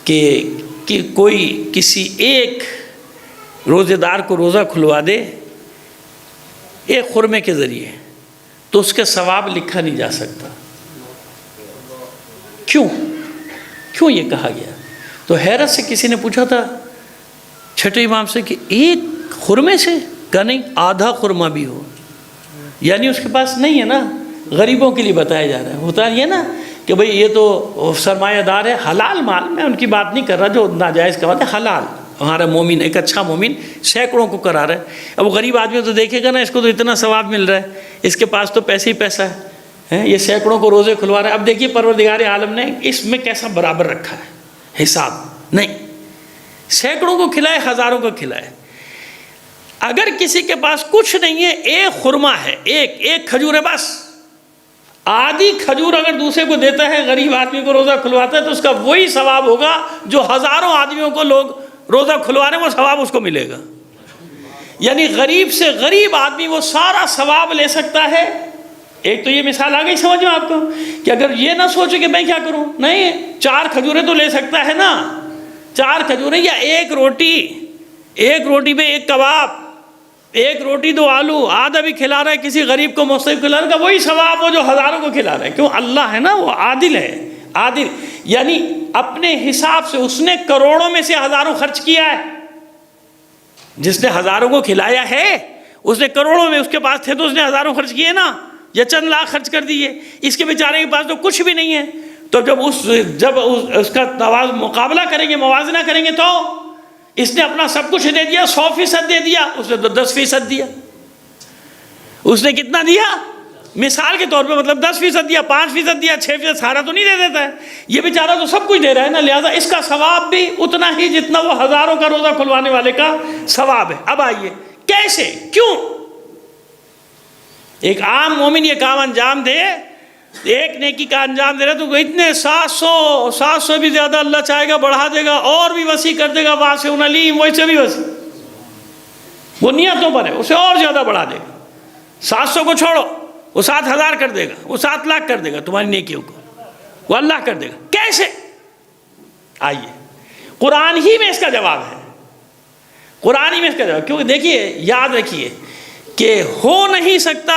کہ کوئی کسی ایک روزے دار کو روزہ کھلوا دے ایک خرمے کے ذریعے، تو اس کے ثواب لکھا نہیں جا سکتا۔ کیوں یہ کہا گیا؟ تو حیرت سے کسی نے پوچھا تھا چھٹے امام سے کہ ایک خرمے سے؟ کہا نہیں، آدھا خرمہ بھی ہو، یعنی اس کے پاس نہیں ہے نا، غریبوں کے لیے بتایا جا رہا ہے، ہوتا ہے نا کہ بھئی یہ تو سرمایہ دار ہے، حلال مال، میں ان کی بات نہیں کر رہا جو ناجائز کا بات ہے، حلال ہمارا مومن ایک اچھا مومن سینکڑوں کو کرا رہا ہے. اب وہ غریب آدمی تو دیکھے گا نا اس کو تو اتنا ثواب مل رہا ہے, اس کے پاس تو پیسے ہی پیسہ ہے, یہ سینکڑوں کو روزے کھلوا رہا ہے. اب دیکھیے پروردگار عالم نے اس میں کیسا برابر رکھا ہے حساب. نہیں, سینکڑوں کو کھلائے, ہزاروں کو کھلائے. اگر کسی کے پاس کچھ نہیں ہے, ایک خرما ہے, ایک کھجور ہے بس, آدھی کھجور اگر دوسرے کو دیتا ہے, غریب آدمی کو روزہ کھلواتا ہے, تو اس کا وہی ثواب ہوگا جو ہزاروں آدمیوں کو لوگ روزہ کھلوا رہے ہیں, وہ ثواب اس کو ملے گا. یعنی غریب سے غریب آدمی وہ سارا ثواب لے سکتا ہے. ایک تو یہ مثال آ گئی سمجھ میں آپ کو, کہ اگر یہ نہ سوچے کہ میں کیا کروں, نہیں, 4 کھجوریں تو لے سکتا ہے نا, 4 کھجوریں یا ایک روٹی پہ ایک کباب, ایک روٹی 2 آلو, آدھا بھی کھلا رہا ہے کسی غریب کو, مستحق کھلا رہا ہے, وہی ثواب ہو جو ہزاروں کو کھلا رہا ہے. کیوں؟ اللہ ہے نا, وہ عادل ہے. عادل یعنی اپنے حساب سے اس نے کروڑوں میں سے ہزاروں خرچ کیا ہے. جس نے ہزاروں کو کھلایا ہے اس نے کروڑوں میں, اس کے پاس تھے تو اس نے ہزاروں خرچ کیے نا, یا چند لاکھ خرچ کر دیے. اس کے بیچارے کے پاس تو کچھ بھی نہیں ہے. تو جب اس کا مقابلہ کریں گے, موازنہ کریں گے, تو اس نے اپنا سب کچھ دے دیا, 100% دے دیا, اس نے تو 10% دیا. اس نے کتنا دیا؟ مثال کے طور پہ مطلب 10% دیا, 5% دیا, 6%, سارا تو نہیں دے دیتا ہے. یہ بیچارہ تو سب کچھ دے رہا ہے نا, لہٰذا اس کا ثواب بھی اتنا ہی جتنا وہ ہزاروں کا روزہ کھلوانے والے کا ثواب ہے. اب آئیے کیسے, کیوں؟ ایک عام مومن یہ کام انجام دے, ایک نیکی کا انجام دے رہا تو اتنے 700 بھی زیادہ اللہ چاہے گا بڑھا دے گا, اور بھی وسیع کر دے گا, واسع علیم, ویسے بھی وسیع. وہ نیتوں پر ہے, اسے اور زیادہ بڑھا دے گا. 700 کو چھوڑو, وہ 7,000 کر دے گا, وہ 7 لاکھ کر دے گا تمہاری نیکیوں کو, وہ اللہ کر دے گا. کیسے؟ آئیے قرآن ہی میں اس کا جواب ہے. قرآن ہی میں اس کا جواب, کیونکہ دیکھیے یاد رکھیے کہ ہو نہیں سکتا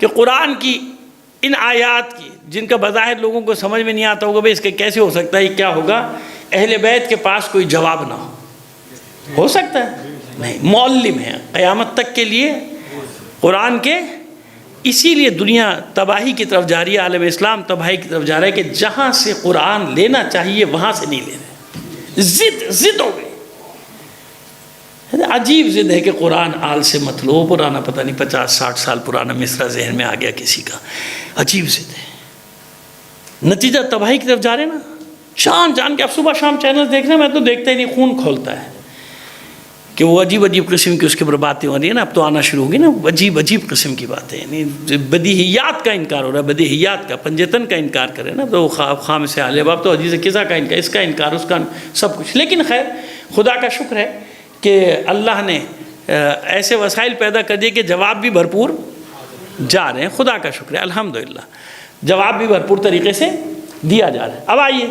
کہ قرآن کی ان آیات کی, جن کا بظاہر لوگوں کو سمجھ میں نہیں آتا ہوگا بھئی اس کے کیسے ہو سکتا ہے, کیا ہوگا, اہل بیت کے پاس کوئی جواب نہ ہو سکتا ہے؟ نہیں, معلم ہے قیامت تک کے لیے قرآن کے. اسی لیے دنیا تباہی کی طرف جا رہی ہے, عالم اسلام تباہی کی طرف جا رہا ہے, کہ جہاں سے قرآن لینا چاہیے وہاں سے نہیں لے رہے. ضد ہو گئی, عجیب ضد ہے کہ قرآن آل سے مت لو. پرانا پتہ نہیں 50-60 سال پرانا مصرع ذہن میں آ گیا کسی کا, عجیب ضد ہے. نتیجہ تباہی کی طرف جا رہے ہیں نا. جان کے آپ صبح شام چینل دیکھ رہے ہیں, میں تو دیکھتا ہی نہیں, خون کھولتا ہے کہ وہ عجیب قسم کی اس کے اوپر باتیں ہو رہی ہیں نا. اب تو آنا شروع ہوگی نا عجیب قسم کی باتیں, یعنی بدیہیات کا انکار ہو رہا ہے, بدیہیات کا, پنجتن کا انکار کرے نا, تو خام سے آلے باب, تو عزیز قصہ کا انکار, اس کا انکار, اس کا سب کچھ. لیکن خیر خدا کا شکر ہے کہ اللہ نے ایسے وسائل پیدا کر دیے کہ جواب بھی بھرپور جا رہے ہیں. خدا کا شکر ہے, الحمدللہ جواب بھی بھرپور طریقے سے دیا جا رہا ہے. اب آئیے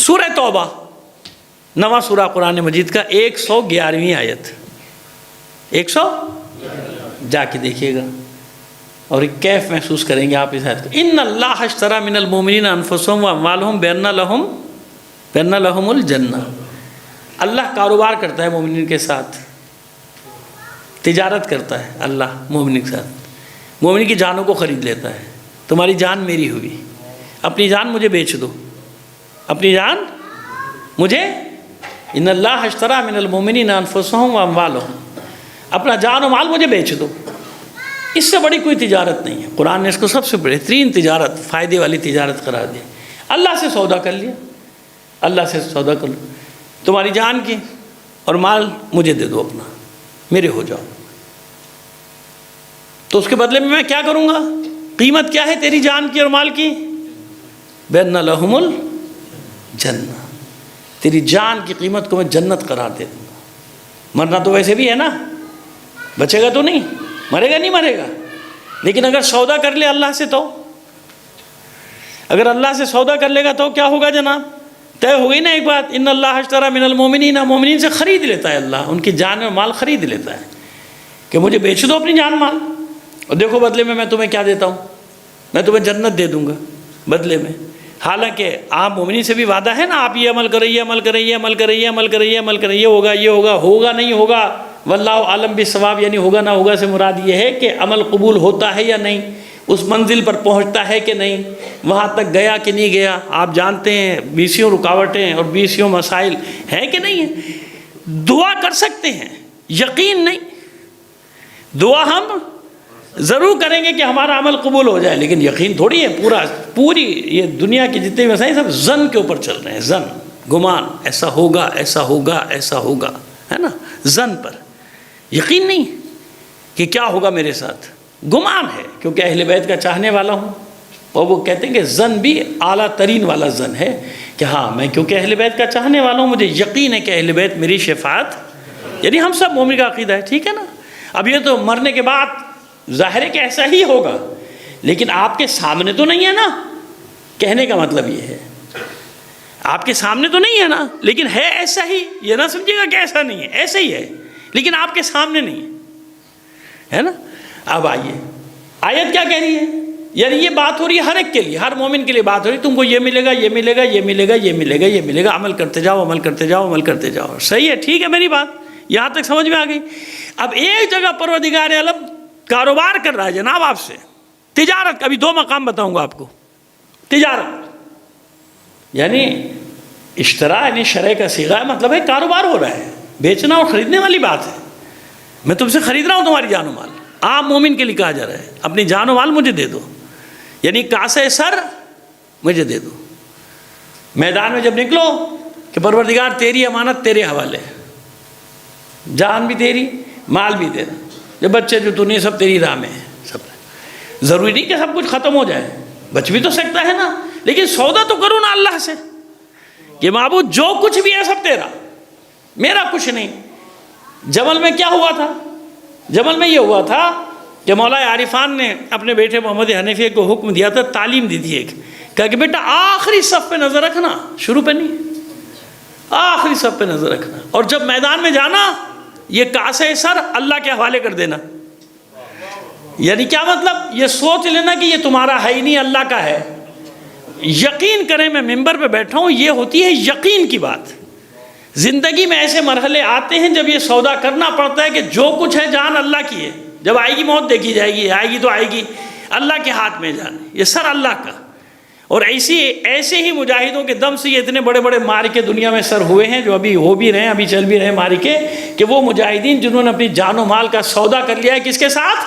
سورہ توبہ, نواں سورہ قرآن مجید کا, 111ویں آیت. 100 جا کے دیکھیے گا اور ایک کیف محسوس کریں گے آپ اس آیت کو. ان اللہ اشتری من المؤمنین انفسهم واموالهم بان لهم الجنہ. اللہ کاروبار کرتا ہے مومنین کے ساتھ, تجارت کرتا ہے اللہ مومنین کے ساتھ. مومن کی جانوں کو خرید لیتا ہے. تمہاری جان میری ہوئی, اپنی جان مجھے بیچ دو, اپنی جان مجھے. ان اللہ اشتری من المؤمنین انفسهم واموالهم, اپنا جان و مال مجھے بیچ دو. اس سے بڑی کوئی تجارت نہیں ہے. قرآن نے اس کو سب سے بہترین تجارت, فائدے والی تجارت قرار دی. اللہ سے سودا کر لیا, اللہ سے سودا کر لو, تمہاری جان کی اور مال مجھے دے دو, اپنا میرے ہو جاؤ. تو اس کے بدلے میں کیا کروں گا؟ قیمت کیا ہے تیری جان کی اور مال کی؟ بین لہم الجنہ, تیری جان کی قیمت کو میں جنت قرار دے دوں گا. مرنا تو ویسے بھی ہے نا, بچے گا تو نہیں, مرے گا نہیں مرے گا. لیکن اگر سودا کر لے اللہ سے, تو اگر اللہ سے سودا کر لے گا تو کیا ہوگا جناب؟ طے ہو گئی نا ایک بات. ان اللہ اشتری من المؤمنین, مومنین سے خرید لیتا ہے اللہ, ان کی جان اور مال خرید لیتا ہے کہ مجھے بیچ دو اپنی جان مال, اور دیکھو بدلے میں تمہیں کیا دیتا ہوں, میں تمہیں جنت دے دوں گا بدلے میں. حالانکہ آپ مومنین سے بھی وعدہ ہے نا, آپ یہ عمل کریں, یہ عمل کریں, یہ عمل کریں, یہ عمل کریں, یہ عمل کریں, یہ ہوگا, یہ ہوگا, ہوگا نہیں ہوگا, واللہ عالم بالصواب. یعنی ہوگا نہ ہوگا سے مراد یہ ہے کہ عمل قبول ہوتا ہے یا نہیں. اس منزل پر پہنچتا ہے کہ نہیں، وہاں تک گیا کہ نہیں گیا. آپ جانتے ہیں بیسیوں رکاوٹیں اور بیسیوں مسائل ہیں کہ نہیں ہیں. دعا کر سکتے ہیں، یقین نہیں. دعا ہم ضرور کریں گے کہ ہمارا عمل قبول ہو جائے، لیکن یقین تھوڑی ہے. پوری یہ دنیا کی جتنے مسائل سب ظن کے اوپر چل رہے ہیں. ظن، گمان، ایسا ہوگا ایسا ہوگا ایسا ہوگا، ہے نا. ظن پر یقین نہیں کہ کیا ہوگا میرے ساتھ. گمان ہے کیونکہ اہل بیت کا چاہنے والا ہوں، اور وہ کہتے ہیں کہ ظن بھی اعلیٰ ترین والا ظن ہے کہ ہاں میں کیونکہ اہل بیت کا چاہنے والا ہوں، مجھے یقین ہے کہ اہل بیت میری شفاعت، یعنی ہم سب مومن کا عقیدہ ہے. ٹھیک ہے نا. اب یہ تو مرنے کے بعد ظاہر ہے کہ ایسا ہی ہوگا، لیکن آپ کے سامنے تو نہیں ہے نا. کہنے کا مطلب یہ ہے آپ کے سامنے تو نہیں ہے نا، لیکن ہے ایسا ہی. یہ نہ سمجھے گا کہ ایسا نہیں ہے، ایسا ہی ہے، لیکن آپ کے سامنے نہیں ہے نا. اب آئیے آیت کیا کہہ رہی ہے، یعنی یہ بات ہو رہی ہے ہر ایک کے لیے، ہر مومن کے لیے بات ہو رہی ہے. تم کو یہ ملے گا، یہ ملے گا، یہ ملے گا، یہ ملے گا، یہ ملے گا. عمل کرتے جاؤ، عمل کرتے جاؤ، عمل کرتے جاؤ. صحیح ہے، ٹھیک ہے، میری بات یہاں تک سمجھ میں آ گئی. اب ایک جگہ پروردگار عالم کاروبار کر رہا ہے جناب آپ سے، تجارت. ابھی 2 مقام بتاؤں گا آپ کو. تجارت یعنی اشترا، یعنی شرع کا صیغہ ہے، مطلب ہے کاروبار ہو رہا ہے، بیچنا اور خریدنے والی بات ہے. میں تم سے خرید رہا ہوں تمہاری جان و مال. عام مومن کے لیے کہا جا رہا ہے اپنی جان و مال مجھے دے دو، یعنی کاسے سر مجھے دے دو. میدان میں جب نکلو کہ پروردگار تیری امانت تیرے حوالے ہے، جان بھی تیری، مال بھی تیرا. جب بچے جو تو نہیں سب تیری راہ میں ہیں. سب ضروری نہیں کہ سب کچھ ختم ہو جائے، بچ بھی تو سکتا ہے نا، لیکن سودا تو کرو نا اللہ سے کہ معبود جو کچھ بھی ہے سب تیرا، میرا کچھ نہیں. جمل میں کیا ہوا تھا؟ جمل میں یہ ہوا تھا کہ مولا عارفان نے اپنے بیٹے محمد حنیفیہ کو حکم دیا تھا، تعلیم دی تھی ایک، کہا کہ بیٹا آخری صف پہ نظر رکھنا، شروع پہ نہیں، آخری صف پہ نظر رکھنا. اور جب میدان میں جانا یہ کاسے سر اللہ کے حوالے کر دینا. یعنی کیا مطلب؟ یہ سوچ لینا کہ یہ تمہارا ہے ہی نہیں، اللہ کا ہے. یقین کریں میں ممبر پہ بیٹھا ہوں، یہ ہوتی ہے یقین کی بات. زندگی میں ایسے مرحلے آتے ہیں جب یہ سودا کرنا پڑتا ہے کہ جو کچھ ہے جان اللہ کی ہے. جب آئے گی موت دیکھی جائے گی، آئے گی تو آئے گی، اللہ کے ہاتھ میں جان، یہ سر اللہ کا. اور ایسے ہی مجاہدوں کے دم سے یہ اتنے بڑے بڑے مارکے دنیا میں سر ہوئے ہیں، جو ابھی ہو بھی رہے ہیں، ابھی چل بھی رہے ہیں مارکے، کہ وہ مجاہدین جنہوں نے اپنی جان و مال کا سودا کر لیا ہے کس کے ساتھ؟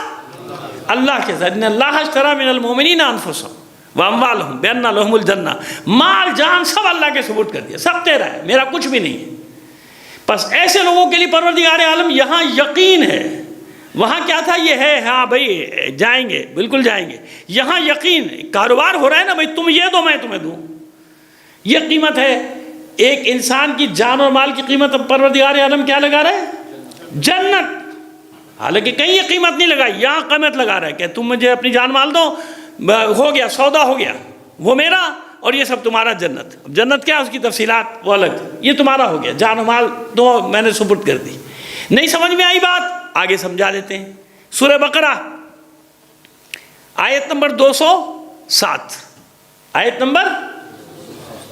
اللہ کے ساتھ. ان اللہ اشتری من المؤمنین انفسهم واموالهم بان لهم الجنہ. مال جان سب اللہ کے سپرد کر دیا، سب تیرا ہے، میرا کچھ بھی نہیں ہے. بس ایسے لوگوں کے لیے پروردگار عالم یہاں یقین ہے. وہاں کیا تھا؟ یہ ہے ہاں بھائی جائیں گے، بالکل جائیں گے. یہاں یقین، کاروبار ہو رہا ہے نا بھائی، تم یہ دو میں تمہیں دوں. یہ قیمت ہے. ایک انسان کی جان اور مال کی قیمت اب پروردگار عالم کیا لگا رہا ہے؟ جنت. حالانکہ کہیں یہ قیمت نہیں لگائی، یہاں قیمت لگا رہا ہے کہ تم مجھے اپنی جان مال دو، ہو گیا سودا، ہو گیا وہ میرا اور یہ سب تمہارا. جنت، اب جنت کیا اس کی تفصیلات وہ الگ، یہ تمہارا ہو گیا، جان و مال دو میں نے سپرد کر دی. نہیں سمجھ میں آئی بات؟ آگے سمجھا دیتے ہیں. سورہ بقرہ آیت نمبر 207، آیت نمبر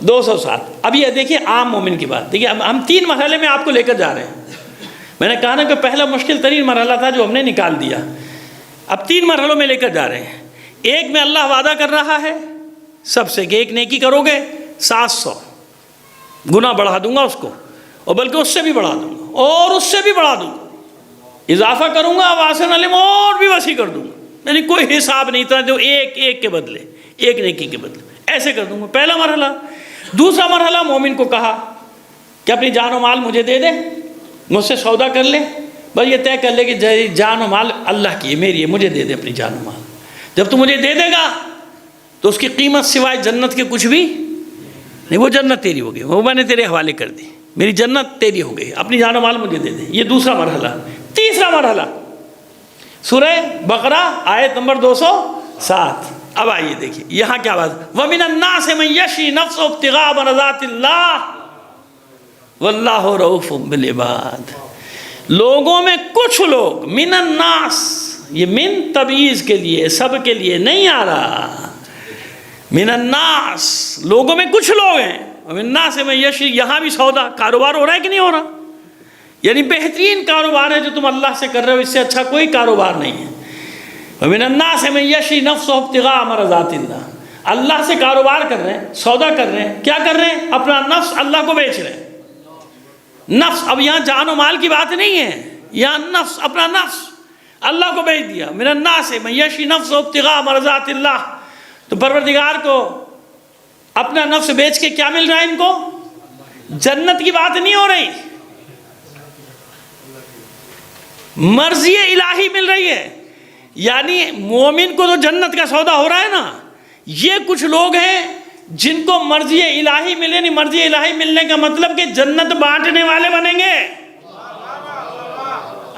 207. اب یہ دیکھیں عام مومن کی بات. دیکھیں ہم 3 مرحلے میں آپ کو لے کر جا رہے ہیں. میں نے کہا نا کہ پہلا مشکل ترین مرحلہ تھا جو ہم نے نکال دیا. اب 3 مرحلوں میں لے کر جا رہے ہیں. ایک میں اللہ وعدہ کر رہا ہے سب سے کہ ایک نیکی کرو گے 700 گنا بڑھا دوں گا اس کو، اور بلکہ اس سے بھی بڑھا دوں گا، اور اس سے بھی بڑھا دوں گا، اضافہ کروں گا، واسع علیم، اور بھی وسیع کر دوں گا. یعنی کوئی حساب نہیں تھا، جو ایک کے بدلے، ایک نیکی کے بدلے ایسے کر دوں گا. پہلا مرحلہ. دوسرا مرحلہ مومن کو کہا کہ اپنی جان و مال مجھے دے دے، مجھ سے سودا کر لے، بس یہ طے کر لے کہ جان و مال اللہ کی ہے، میری ہے، مجھے دے دے اپنی جان و مال. جب تو مجھے دے دے گا تو اس کی قیمت سوائے جنت کے کچھ بھی نہیں، وہ جنت تیری ہو گئی، وہ میں نے تیرے حوالے کر دی، میری جنت تیری ہو گئی، اپنی جان و مال مجھے دے دے. یہ دوسرا مرحلہ. تیسرا مرحلہ سورہ بقرہ آیت نمبر 207. اب آئیے دیکھیے یہاں کیا بات. وَمِنَ النَّاسِ مَن يَشْرِي نَفْسَهُ ابْتِغَاءَ مَرْضَاتِ اللَّهِ وَاللَّهُ رَءُوفٌ بِالْعِبَادِ. لوگوں میں کچھ لوگ، من الناس، یہ من تبعیض کے لیے، سب کے لیے نہیں آ رہا. من الناس لوگوں میں کچھ لوگ ہیں. وَمِنَ النَّاسِ مَن يَشْرِي، یہاں بھی سودا، کاروبار ہو رہا ہے کہ نہیں ہو رہا؟ یعنی بہترین کاروبار ہے جو تم اللہ سے کر رہے ہو، اس سے اچھا کوئی کاروبار نہیں ہے. وَمِنَ النَّاسِ مَن يَشْرِي نَفْسَهُ ابْتِغَاءَ مَرْضَاتِ اللَّهِ، اللہ سے کاروبار کر رہے ہیں، سودا کر رہے ہیں، کیا کر رہے ہیں؟ اپنا نفس اللہ کو بیچ رہے ہیں۔ نفس، اب یہاں جان و مال کی بات نہیں ہے، یہاں نفس، اپنا نفس اللہ کو بیچ دیا۔ مِنَ النَّاسِ مَن يَشْرِي نَفْسَهُ ابْتِغَاءَ مَرْضَاتِ اللَّهِ، تو پروردگار کو اپنا نفس بیچ کے کیا مل رہا ہے ان کو؟ جنت کی بات نہیں ہو رہی، مرضی الہی مل رہی ہے۔ یعنی مومن کو تو جنت کا سودا ہو رہا ہے نا، یہ کچھ لوگ ہیں جن کو مرضی الہی ملے نہیں۔ مرضی الہی ملنے کا مطلب کہ جنت بانٹنے والے بنیں گے۔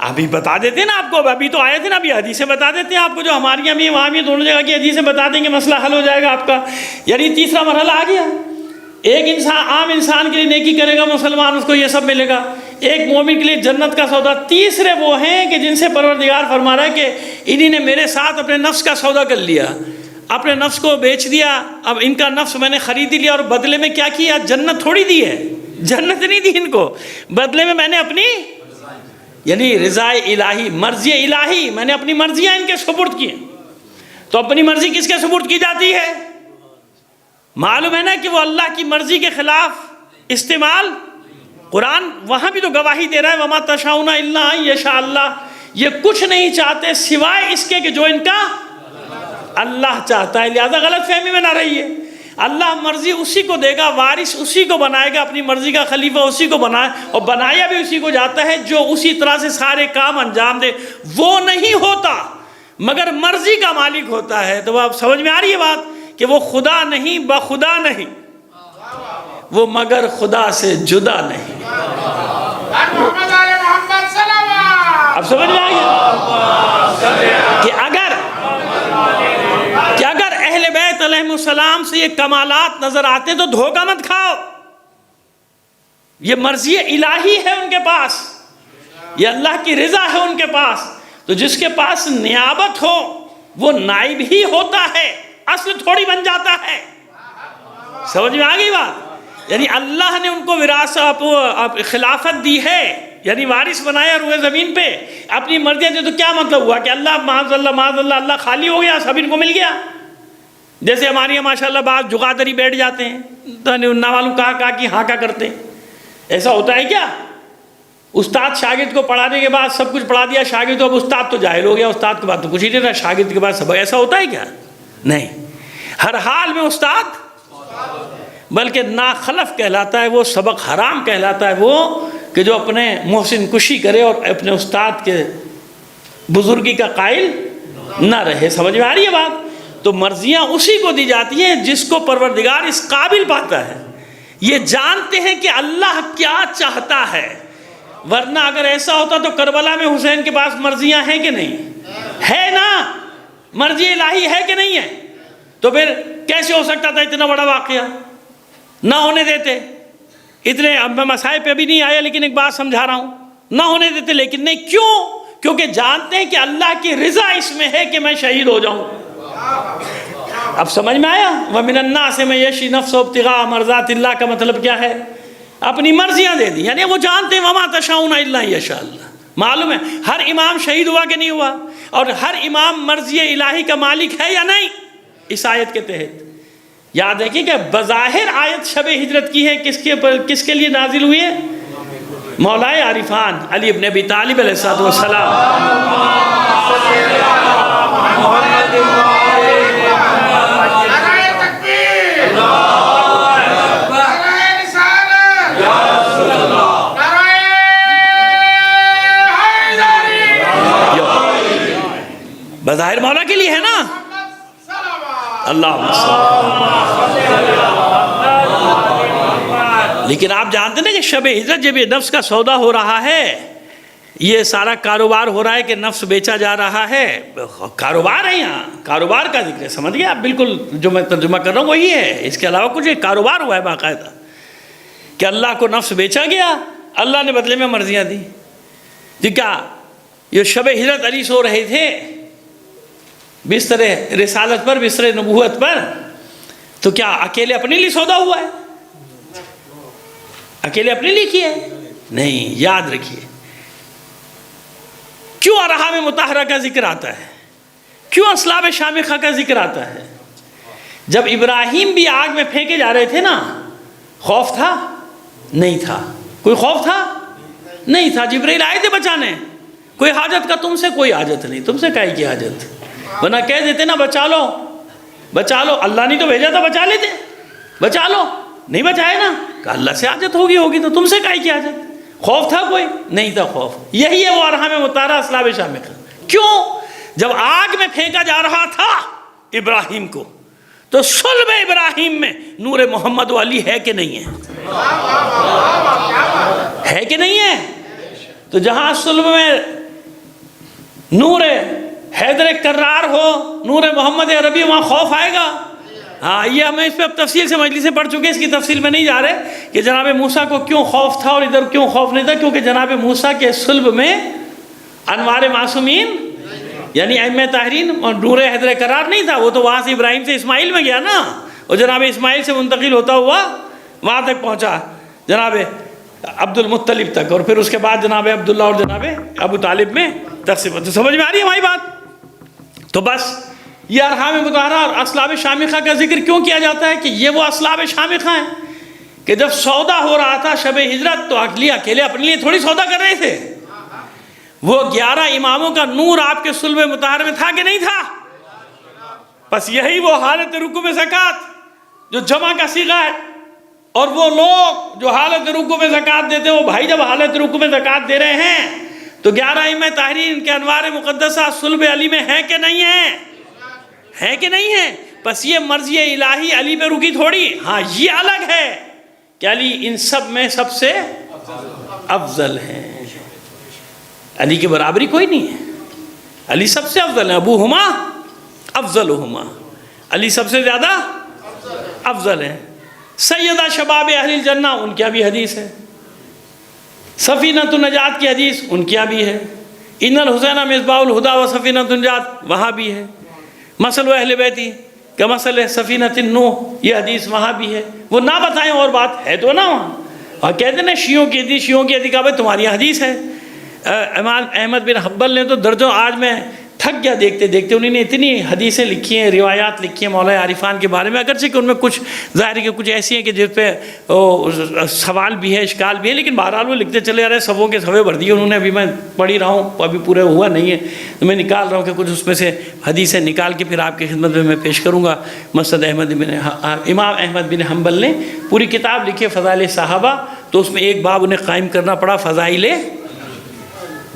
ابھی بتا دیتے ہیں نا آپ کو، ابھی تو آئے تھے نا، ابھی حدیثیں بتا دیتے ہیں آپ کو، جو ہماری یہاں بھی وہاں بھی دونوں جگہ کی حدیثیں بتا دیں گے، مسئلہ حل ہو جائے گا آپ کا۔ یعنی تیسرا مرحلہ آ گیا، ایک انسان عام انسان کے لیے نیکی کرے گا مسلمان، اس کو یہ سب ملے گا، ایک مومن کے لیے جنت کا سودا۔ تیسرے وہ ہیں کہ جن سے پروردگار فرما رہا ہے کہ انہی نے میرے ساتھ اپنے نفس کا سودا کر لیا، اپنے نفس کو بیچ دیا، اب ان کا نفس میں نے خرید لیا، اور بدلے میں کیا کیا؟ جنت تھوڑی دی ہے، جنت نہیں دی ان کو، بدلے میں میں نے اپنی یعنی رضا الہی، مرضی الہی، میں نے اپنی مرضیاں ان کے سپرد کی۔ تو اپنی مرضی کس کے سپرد کی جاتی ہے؟ معلوم ہے نا کہ وہ اللہ کی مرضی کے خلاف استعمال۔ قرآن وہاں بھی تو گواہی دے رہا ہے، وَمَا تَشَاءُونَ إِلَّا أَن يَشَاءَ اللَّهُ، یہ کچھ نہیں چاہتے سوائے اس کے کہ جو ان کا اللہ چاہتا ہے۔ لہذا غلط فہمی میں نہ رہیے، اللہ مرضی اسی کو دے گا، وارث اسی کو بنائے گا، اپنی مرضی کا خلیفہ اسی کو بنائے، اور بنایا بھی اسی کو جاتا ہے جو اسی طرح سے سارے کام انجام دے۔ وہ نہیں ہوتا مگر مرضی کا مالک ہوتا ہے۔ تو آپ سمجھ میں آ رہی ہے بات کہ وہ خدا نہیں، بخدا نہیں، وہ مگر خدا سے جدا نہیں۔ اب سمجھ میں آ گیا کہ اگر اہل بیت علیہ السلام سے یہ کمالات نظر آتے تو دھوکہ مت کھاؤ، یہ مرضی الہی ہے ان کے پاس، یہ اللہ کی رضا ہے ان کے پاس۔ تو جس کے پاس نیابت ہو وہ نائب ہی ہوتا ہے، اصل تھوڑی بن جاتا ہے۔ سمجھ میں آ گئی بات؟ یعنی اللہ نے ان کو وراثت، خلافت دی ہے، یعنی وارث بنایا روئے زمین پہ، اپنی مرضی دی۔ تو کیا مطلب ہوا کہ اللہ معاذ اللہ اللہ خالی ہو گیا، سب ان کو مل گیا؟ جیسے ہمارے یہاں ماشاءاللہ بعض جگادری بیٹھ جاتے ہیں، تو نہ معلوم کہا کہ ہاں کا کرتے ہیں۔ ایسا ہوتا ہے کیا؟ استاد شاگرد کو پڑھانے کے بعد سب کچھ پڑھا دیا شاگرد کو، اب استاد تو جاہل ہو گیا، استاد کے بعد تو کچھ ہی نہیں رہا، شاگرد کے بعد سبق۔ ایسا ہوتا ہے کیا؟ نہیں، ہر حال میں استاد، بلکہ ناخلف کہلاتا ہے وہ، سبق حرام کہلاتا ہے وہ کہ جو اپنے محسن کشی کرے اور اپنے استاد کے بزرگی کا قائل نہ رہے۔ سمجھ میں آ رہی ہے بات؟ تو مرضیاں اسی کو دی جاتی ہیں جس کو پروردگار اس قابل پاتا ہے، یہ جانتے ہیں کہ اللہ کیا چاہتا ہے۔ ورنہ اگر ایسا ہوتا تو کربلا میں حسین کے پاس مرضیاں ہیں کہ نہیں؟ ہے نا، مرضی الہی ہے کہ نہیں ہے؟ تو پھر کیسے ہو سکتا تھا اتنا بڑا واقعہ؟ نہ ہونے دیتے اتنے۔ اب میں مسائل پہ بھی نہیں آیا، لیکن ایک بات سمجھا رہا ہوں، نہ ہونے دیتے، لیکن نہیں، کیوں؟ کیونکہ جانتے ہیں کہ اللہ کی رضا اس میں ہے کہ میں شہید ہو جاؤں۔ اب سمجھ میں آیا؟ وَمِنَ النَّاسِ مَن يَشْرِي نَفْسَهُ ابْتِغَاءَ مَرْضَاتِ اللَّهِ کا مطلب کیا ہے؟ اپنی مرضیاں دے دی، یعنی وہ جانتے ہیں وَمَا تَشَاءُونَ إِلَّا أَن يَشَاءَ اللَّهُ۔ معلوم ہے ہر امام شہید ہوا کہ نہیں ہوا، اور ہر امام مرضی الہی کا مالک ہے یا نہیں؟ اس آیت کے تحت یاد رکھیں کہ بظاہر آیت شب ہجرت کی ہے، کس کے لیے نازل ہوئی ہے؟ مولائے عارفان علی ابن ابی طالب علیہ السلام۔ بظاہر مولا کے لیے ہے نا، اللہ۔ لیکن آپ جانتے ہیں کہ شب ہجرت جب یہ نفس کا سودا ہو رہا ہے، یہ سارا کاروبار ہو رہا ہے کہ نفس بیچا جا رہا ہے، کاروبار ہے، یہاں کاروبار کا ذکر ہے، سمجھ گئے آپ؟ بالکل جو میں ترجمہ کر رہا ہوں وہی ہے، اس کے علاوہ کچھ کاروبار ہوا ہے باقاعدہ کہ اللہ کو نفس بیچا گیا، اللہ نے بدلے میں مرضیاں دی۔ جی کیا یہ شب ہجرت علی سو رہے تھے بستر رسالت پر، بستر نبوت پر، تو کیا اکیلے اپنے لیے سودا ہوا ہے؟ اکیلے اپنے لیے کیا ہے؟ نہیں، یاد رکھیے کیوں ارحام مطہرہ کا ذکر آتا ہے؟ کیوں اسلاب شامخہ کا ذکر آتا ہے؟ جب ابراہیم بھی آگ میں پھینکے جا رہے تھے نا، خوف تھا؟ نہیں تھا۔ کوئی خوف تھا؟ نہیں تھا۔ جبرائیل آئے تھے بچانے، کوئی حاجت کا تم سے کوئی حاجت نہیں، تم سے کائی کی حاجت، ورنہ کہہ دیتے نا بچا لو بچا لو، اللہ نے تو بھیجا تھا بچا لیتے، بچا لو، نہیں بچائے نا، کہ اللہ سے حاجت ہوگی تو تم سے کائی کی حاجت۔ خوف تھا کوئی؟ نہیں تھا خوف۔ یہی ہے وہ ارحام مطہرہ اسلاب شامخہ۔ کیوں؟ جب آگ میں پھینکا جا رہا تھا ابراہیم کو، تو صلب ابراہیم میں نور محمد و علی ہے کہ نہیں ہے؟ ہے کہ نہیں ہے؟ تو جہاں صلب میں نور حیدر کرار ہو، نور محمد عربی، وہاں خوف آئے گا؟ ہاں، یہ ہمیں اس پہ اب تفصیل سے مجلس سے پڑھ چکے، اس کی تفصیل میں نہیں جا رہے کہ جناب موسیٰ کو کیوں خوف تھا اور ادھر کیوں خوف نہیں تھا، کیونکہ جناب موسیٰ کے صلب میں انوار معصومین یعنی ائمہ طاہرین اور نور حیدر کرار نہیں تھا۔ وہ تو وہاں سے ابراہیم سے اسماعیل میں گیا نا، اور جناب اسماعیل سے منتقل ہوتا ہوا وہاں تک پہنچا جناب عبد المطلب تک، اور پھر اس کے بعد جناب عبداللہ اور جناب ابو طالب میں تقسیم۔ تو سمجھ میں آ رہی ہے ہماری بات؟ تو بس یہ ارحام مطہرہ اور اسلاب شامخہ کا ذکر کیوں کیا جاتا ہے کہ یہ وہ اسلاب شامخہ ہیں کہ جب سودا ہو رہا تھا شب ہجرت، تو اکیلے اپنے لیے تھوڑی سودا کر رہے تھے، وہ 11 اماموں کا نور آپ کے صلب مطہر میں تھا کہ نہیں تھا؟ بس یہی وہ حالت رکوع میں زکوٰۃ جو جمع کا صیغہ ہے، اور وہ لوگ جو حالت رکوع میں زکوٰۃ دیتے ہیں، وہ بھائی جب حالت رکوع میں زکوٰۃ دے رہے ہیں تو 11 ائمہ طاہرین کے انوار مقدسہ صلب علی میں ہے کہ نہیں ہے؟ ہے کہ نہیں ہے؟ بس یہ مرضی الہی علی پہ رکی تھوڑی۔ ہاں، یہ الگ ہے کہ علی ان سب میں سب سے افضل ہے، علی کی برابری کوئی نہیں ہے، علی سب سے افضل ہے، ابوہما افضلہما، علی سب سے زیادہ افضل ہے۔ سیدہ شباب اہل الجنہ، ان کی بھی حدیث ہے، سفینۃ النجات کی حدیث ان کی بھی ہے، ان الحسین مصباح الہدی و سفینۃ النجات وہاں بھی ہے، مثل اہل بیتی کا مثل سفینۃ النوح، یہ حدیث وہاں بھی ہے۔ وہ نہ بتائیں اور بات ہے تو نہ وہاں، اور کہتے ہیں شیعوں کی حدیث، شیعوں کی حدیث، کہ تمہاری حدیث ہے۔ امام احمد بن حنبل نے تو درجوں، آج میں تھک گیا دیکھتے دیکھتے، انہوں نے اتنی حدیثیں لکھی ہیں، روایات لکھی ہیں مولا عارفان کے بارے میں، اگرچہ کہ ان میں کچھ ظاہر ہے کہ کچھ ایسی ہیں کہ جس پہ سوال بھی ہے، اشکال بھی ہے، لیکن بہرحال وہ لکھتے چلے جا رہے ہیں، صفوں کے صفحے بھر دیے انہوں نے۔ ابھی میں پڑھ ہی رہا ہوں، ابھی پورا ہوا نہیں ہے، تو میں نکال رہا ہوں کہ کچھ اس میں سے حدیثیں نکال کے پھر آپ کی خدمت میں پیش کروں گا۔ مسند امام احمد بن حنبل نے پوری کتاب لکھی ہے فضائل صحابہ، تو اس میں ایک باب انہیں قائم کرنا پڑا فضائل،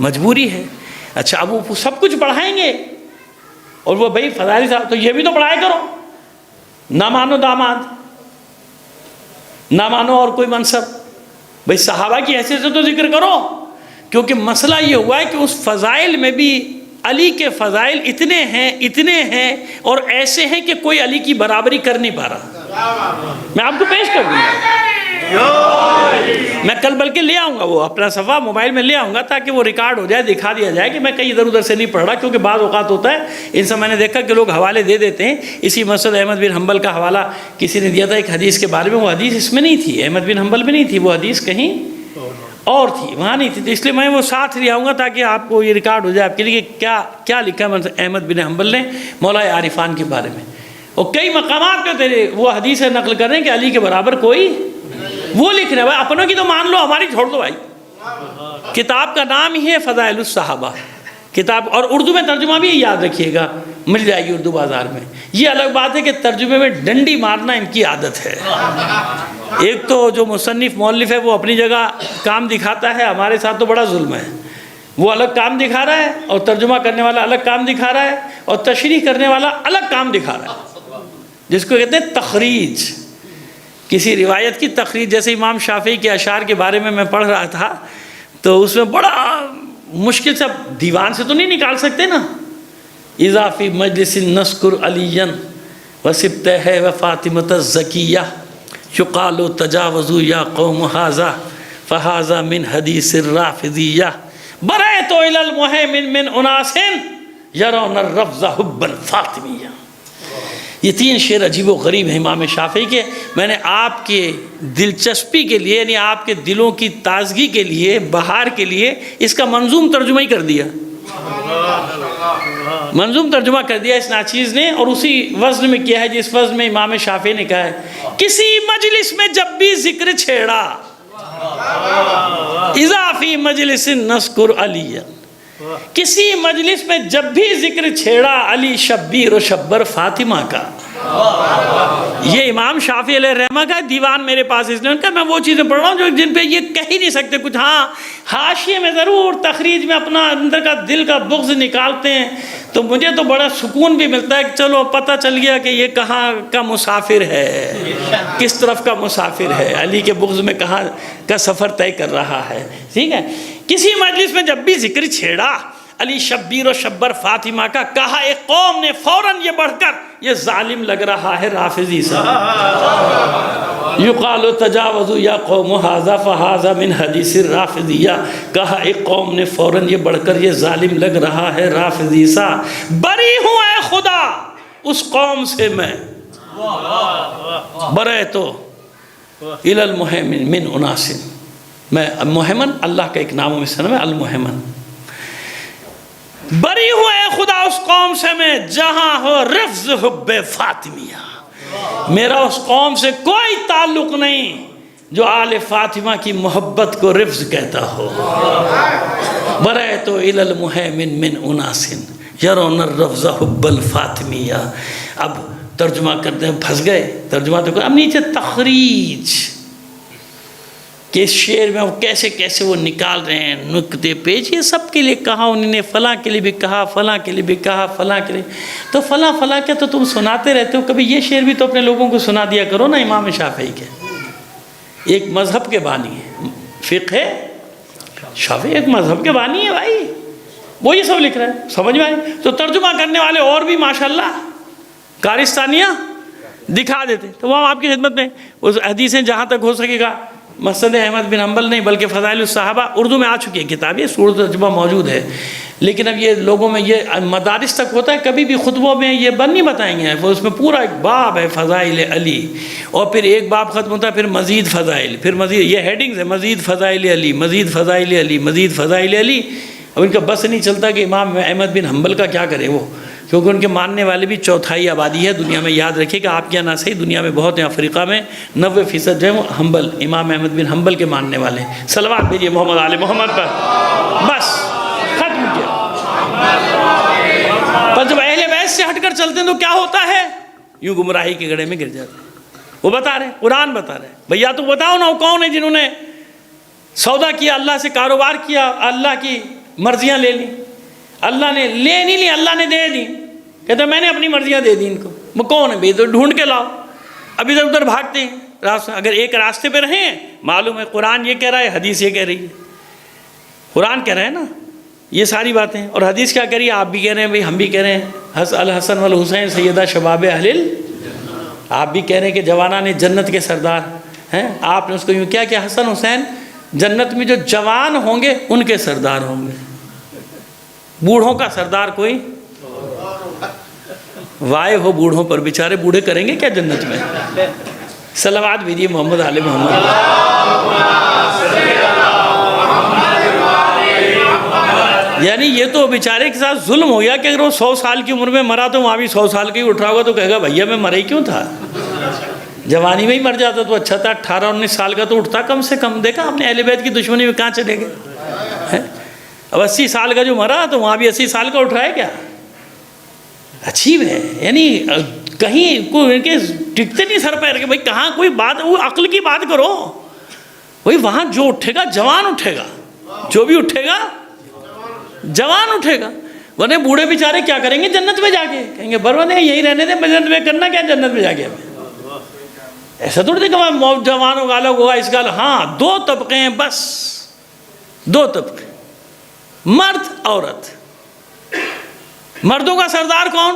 مجبوری ہے۔ اچھا، اب وہ سب کچھ پڑھائیں گے، اور وہ بھائی فضائل صاحب تو یہ بھی تو پڑھایا کرو، نہ مانو داماد، نہ مانو اور کوئی منصب، بھائی صحابہ کی حیثیت سے تو ذکر کرو، کیونکہ مسئلہ یہ ہوا ہے کہ اس فضائل میں بھی علی کے فضائل اتنے ہیں اور ایسے ہیں کہ کوئی علی کی برابری کر نہیں پا رہا۔ میں آپ کو پیش کر دوں گا، میں کل بلکہ لے آؤں گا، وہ اپنا صفحہ موبائل میں لے آؤں گا تاکہ وہ ریکارڈ ہو جائے، دکھا دیا جائے کہ میں کہیں ادھر ادھر سے نہیں پڑھ رہا، کیونکہ بعض اوقات ہوتا ہے ان سے میں نے دیکھا کہ لوگ حوالے دے دیتے ہیں۔ اسی مسند احمد بن حنبل کا حوالہ کسی نے دیا تھا ایک حدیث کے بارے میں، وہ حدیث اس میں نہیں تھی، احمد بن حنبل میں نہیں تھی، وہ حدیث کہیں اور تھی، وہاں نہیں تھی، تو اس لیے میں وہ ساتھ لے آؤں گا تاکہ آپ کو یہ ریکارڈ ہو جائے آپ کے لیے کہ کیا لکھا ہے احمد بن حنبل نے مولا عارفان کے بارے میں۔ اور کئی مقامات پہ تیرے وہ حدیث نقل کر رہے ہیں کہ علی کے برابر کوئی، وہ لکھ رہے ہیں، بھائی اپنوں کی تو مان لو، ہماری چھوڑ دو بھائی۔ کتاب کا نام ہی ہے فضائل الصحابہ کتاب، اور اردو میں ترجمہ بھی یاد رکھیے گا، مل جائے گی اردو بازار میں۔ یہ الگ بات ہے کہ ترجمے میں ڈنڈی مارنا ان کی عادت ہے۔ ایک تو جو مصنف مؤلف ہے وہ اپنی جگہ کام دکھاتا ہے، ہمارے ساتھ تو بڑا ظلم ہے، وہ الگ کام دکھا رہا ہے اور ترجمہ کرنے والا الگ کام دکھا رہا ہے اور تشریح کرنے والا الگ کام دکھا رہا ہے، جس کو کہتے ہیں تخریج، کسی روایت کی تخریج۔ جیسے امام شافعی کے اشعار کے بارے میں پڑھ رہا تھا، تو اس میں بڑا مشکل سے، دیوان سے تو نہیں نکال سکتے نا، اذا فی مجلس نذکر علیًا وصبتہ وفاطمۃ الزکیہ یقال تجاوزوا یا قوم ھذا فھذا من حدیث الرافضیہ برأت الی المہیمن من اناس یرون الرفض حبا فاطمیہ۔ یہ 3 شعر عجیب و غریب ہیں امام شافعی کے، میں نے آپ کے دلچسپی کے لیے، یعنی آپ کے دلوں کی تازگی کے لیے، بہار کے لیے اس کا منظوم ترجمہ ہی کر دیا۔ منظوم ترجمہ کر دیا اس ناچیز نے، اور اسی وزن میں کیا ہے جس وزن میں امام شافعی نے کہا ہے، کسی مجلس میں جب بھی ذکر چھیڑا، اذا فی مجلس نذکر علی، کسی مجلس میں جب بھی ذکر چھیڑا علی شبیر و شبر فاطمہ کا۔ یہ امام شافعی علیہ الرحمہ کا دیوان میرے پاس، اس نے کہا میں وہ چیزیں پڑھ رہا ہوں جو جن پہ یہ کہہ ہی نہیں سکتے کچھ، ہاں حاشیے میں ضرور تخریج میں اپنا اندر کا دل کا بغض نکالتے ہیں، تو مجھے تو بڑا سکون بھی ملتا ہے کہ چلو پتہ چل گیا کہ یہ کہاں کا مسافر ہے، کس طرف کا مسافر ہے، علی کے بغض میں کہاں کا سفر طے کر رہا ہے، ٹھیک ہے۔ کسی مجلس میں جب بھی ذکر چھیڑا علی شبیر و شبر فاطمہ کا، کہا ایک قوم نے فوراً یہ بڑھ کر، یہ ظالم لگ رہا ہے رافضی صاحب، یقال تجاوزوا یا قوم ھذا فھذا من حدیث الرافضیہ، کہا ایک قوم نے فوراً یہ بڑھ کر، یہ ظالم لگ رہا ہے رافضی سا، بری ہوں اے خدا اس قوم سے میں، برئتو الی المہمن من اناس، میں محمن اللہ کا ایک نام و مسلم ہے المحمن، بری ہوں اے خدا اس قوم سے میں جہاں ہو رفض حب فاطمیہ، میرا اس قوم سے کوئی تعلق نہیں جو آل فاطمہ کی محبت کو رفض کہتا ہو، برئت الی المہمن من اناس یرون الرفض حب الفاطمیہ۔ اب ترجمہ کرتے ہیں، پھنس گئے ترجمہ تو اب نیچے تخریج کہ اس شعر میں وہ کیسے کیسے وہ نکال رہے ہیں نکتے پیچ، یہ سب کے لیے کہا انہوں نے، فلاں کے لیے بھی کہا، فلاں کے لیے بھی کہا، فلاں کے لیے، تو فلاں فلاں کیا تو تم سناتے رہتے ہو، کبھی یہ شعر بھی تو اپنے لوگوں کو سنا دیا کرو نا۔ امام شافعی کے ایک مذہب کے بانی ہے، فقہ شافعی ایک مذہب کے بانی ہے بھائی، وہ یہ سب لکھ رہے ہیں، سمجھ میں آئے؟ تو ترجمہ کرنے والے اور بھی ماشاءاللہ کارستانیہ دکھا دیتے، تو وہ ہم آپ کی خدمت میں اس حدیثیں جہاں تک ہو سکے گا، مسند احمد بن حنبل نہیں بلکہ فضائل الصحابہ اردو میں آ چکی ہے کتاب، یہ اردو ترجمہ موجود ہے، لیکن اب یہ لوگوں میں یہ مدارس تک ہوتا ہے، کبھی بھی خطبوں میں یہ بند نہیں بتائیں گے، اس میں پورا ایک باب ہے فضائل علی، اور پھر ایک باب ختم ہوتا ہے پھر مزید فضائل، پھر مزید، یہ ہیڈنگز ہے، مزید فضائل علی، مزید فضائل علی، مزید فضائل علی۔ اب ان کا بس نہیں چلتا کہ امام احمد بن حنبل کا کیا کرے وہ، کیونکہ ان کے ماننے والے بھی چوتھائی آبادی ہے دنیا میں، یاد رکھیے کہ آپ کے یہاں نہ صحیح دنیا میں بہت ہیں، افریقہ میں 90% جو ہے وہ حنبل، امام احمد بن حنبل کے ماننے والے ہیں۔ صلوات بھیجیے محمد آل محمد پر، بس ختم کیا۔ پر جب اہل بیت سے ہٹ کر چلتے ہیں تو کیا ہوتا ہے؟ یوں گمراہی کے گڑھے میں گر جاتے ہیں۔ وہ بتا رہے ہیں، قرآن بتا رہے ہیں، بھیا تو بتاؤ نا وہ کون ہے جنہوں نے سودا کیا، اللہ سے کاروبار کیا، اللہ کی مرضیاں لے لی، اللہ نے لے نہیں لی، اللہ نے دے دی، کہتے ہیں میں نے اپنی مرضیاں دے دی ان کو، وہ کون ہے بھائی؟ تو ڈھونڈ کے لاؤ، اب ادھر ادھر بھاگتے ہیں راستہ، اگر ایک راستے پہ رہیں معلوم ہے قرآن یہ کہہ رہا ہے، حدیث یہ کہہ رہی ہے، قرآن کہہ رہے ہیں نا یہ ساری باتیں، اور حدیث کیا کہہ رہی ہے؟ آپ بھی کہہ رہے ہیں بھائی، ہم بھی کہہ رہے ہیں، الحسن والحسین سیدہ شباب اہل، آپ بھی کہہ رہے ہیں کہ جوانان جنت کے سردار ہیں، آپ نے اس کو یوں کیا کہ حسن حسین جنت میں جو جوان ہوں گے ان کے سردار ہوں گے، بوڑھوں کا سردار کوئی، وائے ہو بوڑھوں پر، بیچارے بوڑھے کریں گے کیا جنت میں؟ صلوات بھیجیے محمد آل محمد۔ یعنی یہ تو بیچارے کے ساتھ ظلم ہو گیا کہ اگر وہ 100 سال کی عمر میں مرا تو وہاں بھی 100 سال کا ہی اٹھ رہا ہوگا تو کہے گا بھیا میں مرا ہی کیوں تھا، جوانی میں ہی مر جاتا تو اچھا تھا، 18-19 سال کا تو اٹھتا کم سے کم۔ دیکھا آپ نے اہل بیت کی دشمنی میں کہاں چلے گئے؟ اب 80 سال کا جو مرا تو وہاں بھی 80 سال کا اٹھ رہا ہے کیا؟ عجیب ہے، یعنی کہیں کوئی ان کے ٹکتے نہیں سر پیر کے، بھائی کہاں کوئی بات، وہ عقل کی بات کرو، بھائی وہاں جو اٹھے گا جوان اٹھے گا، جو بھی اٹھے گا جوان اٹھے گا، ورنہ بوڑھے بیچارے کیا کریں گے جنت میں جا کے؟ کہیں گے برباد یہی رہنے دیں جنت میں، کرنا کیا جنت میں جا کے؟ ایسا تھوڑی دیکھا جوان ہوگا الگ ہوگا اس کا، ہاں 2 طبقے ہیں بس، 2 طبقے، مرد عورت۔ مردوں کا سردار کون؟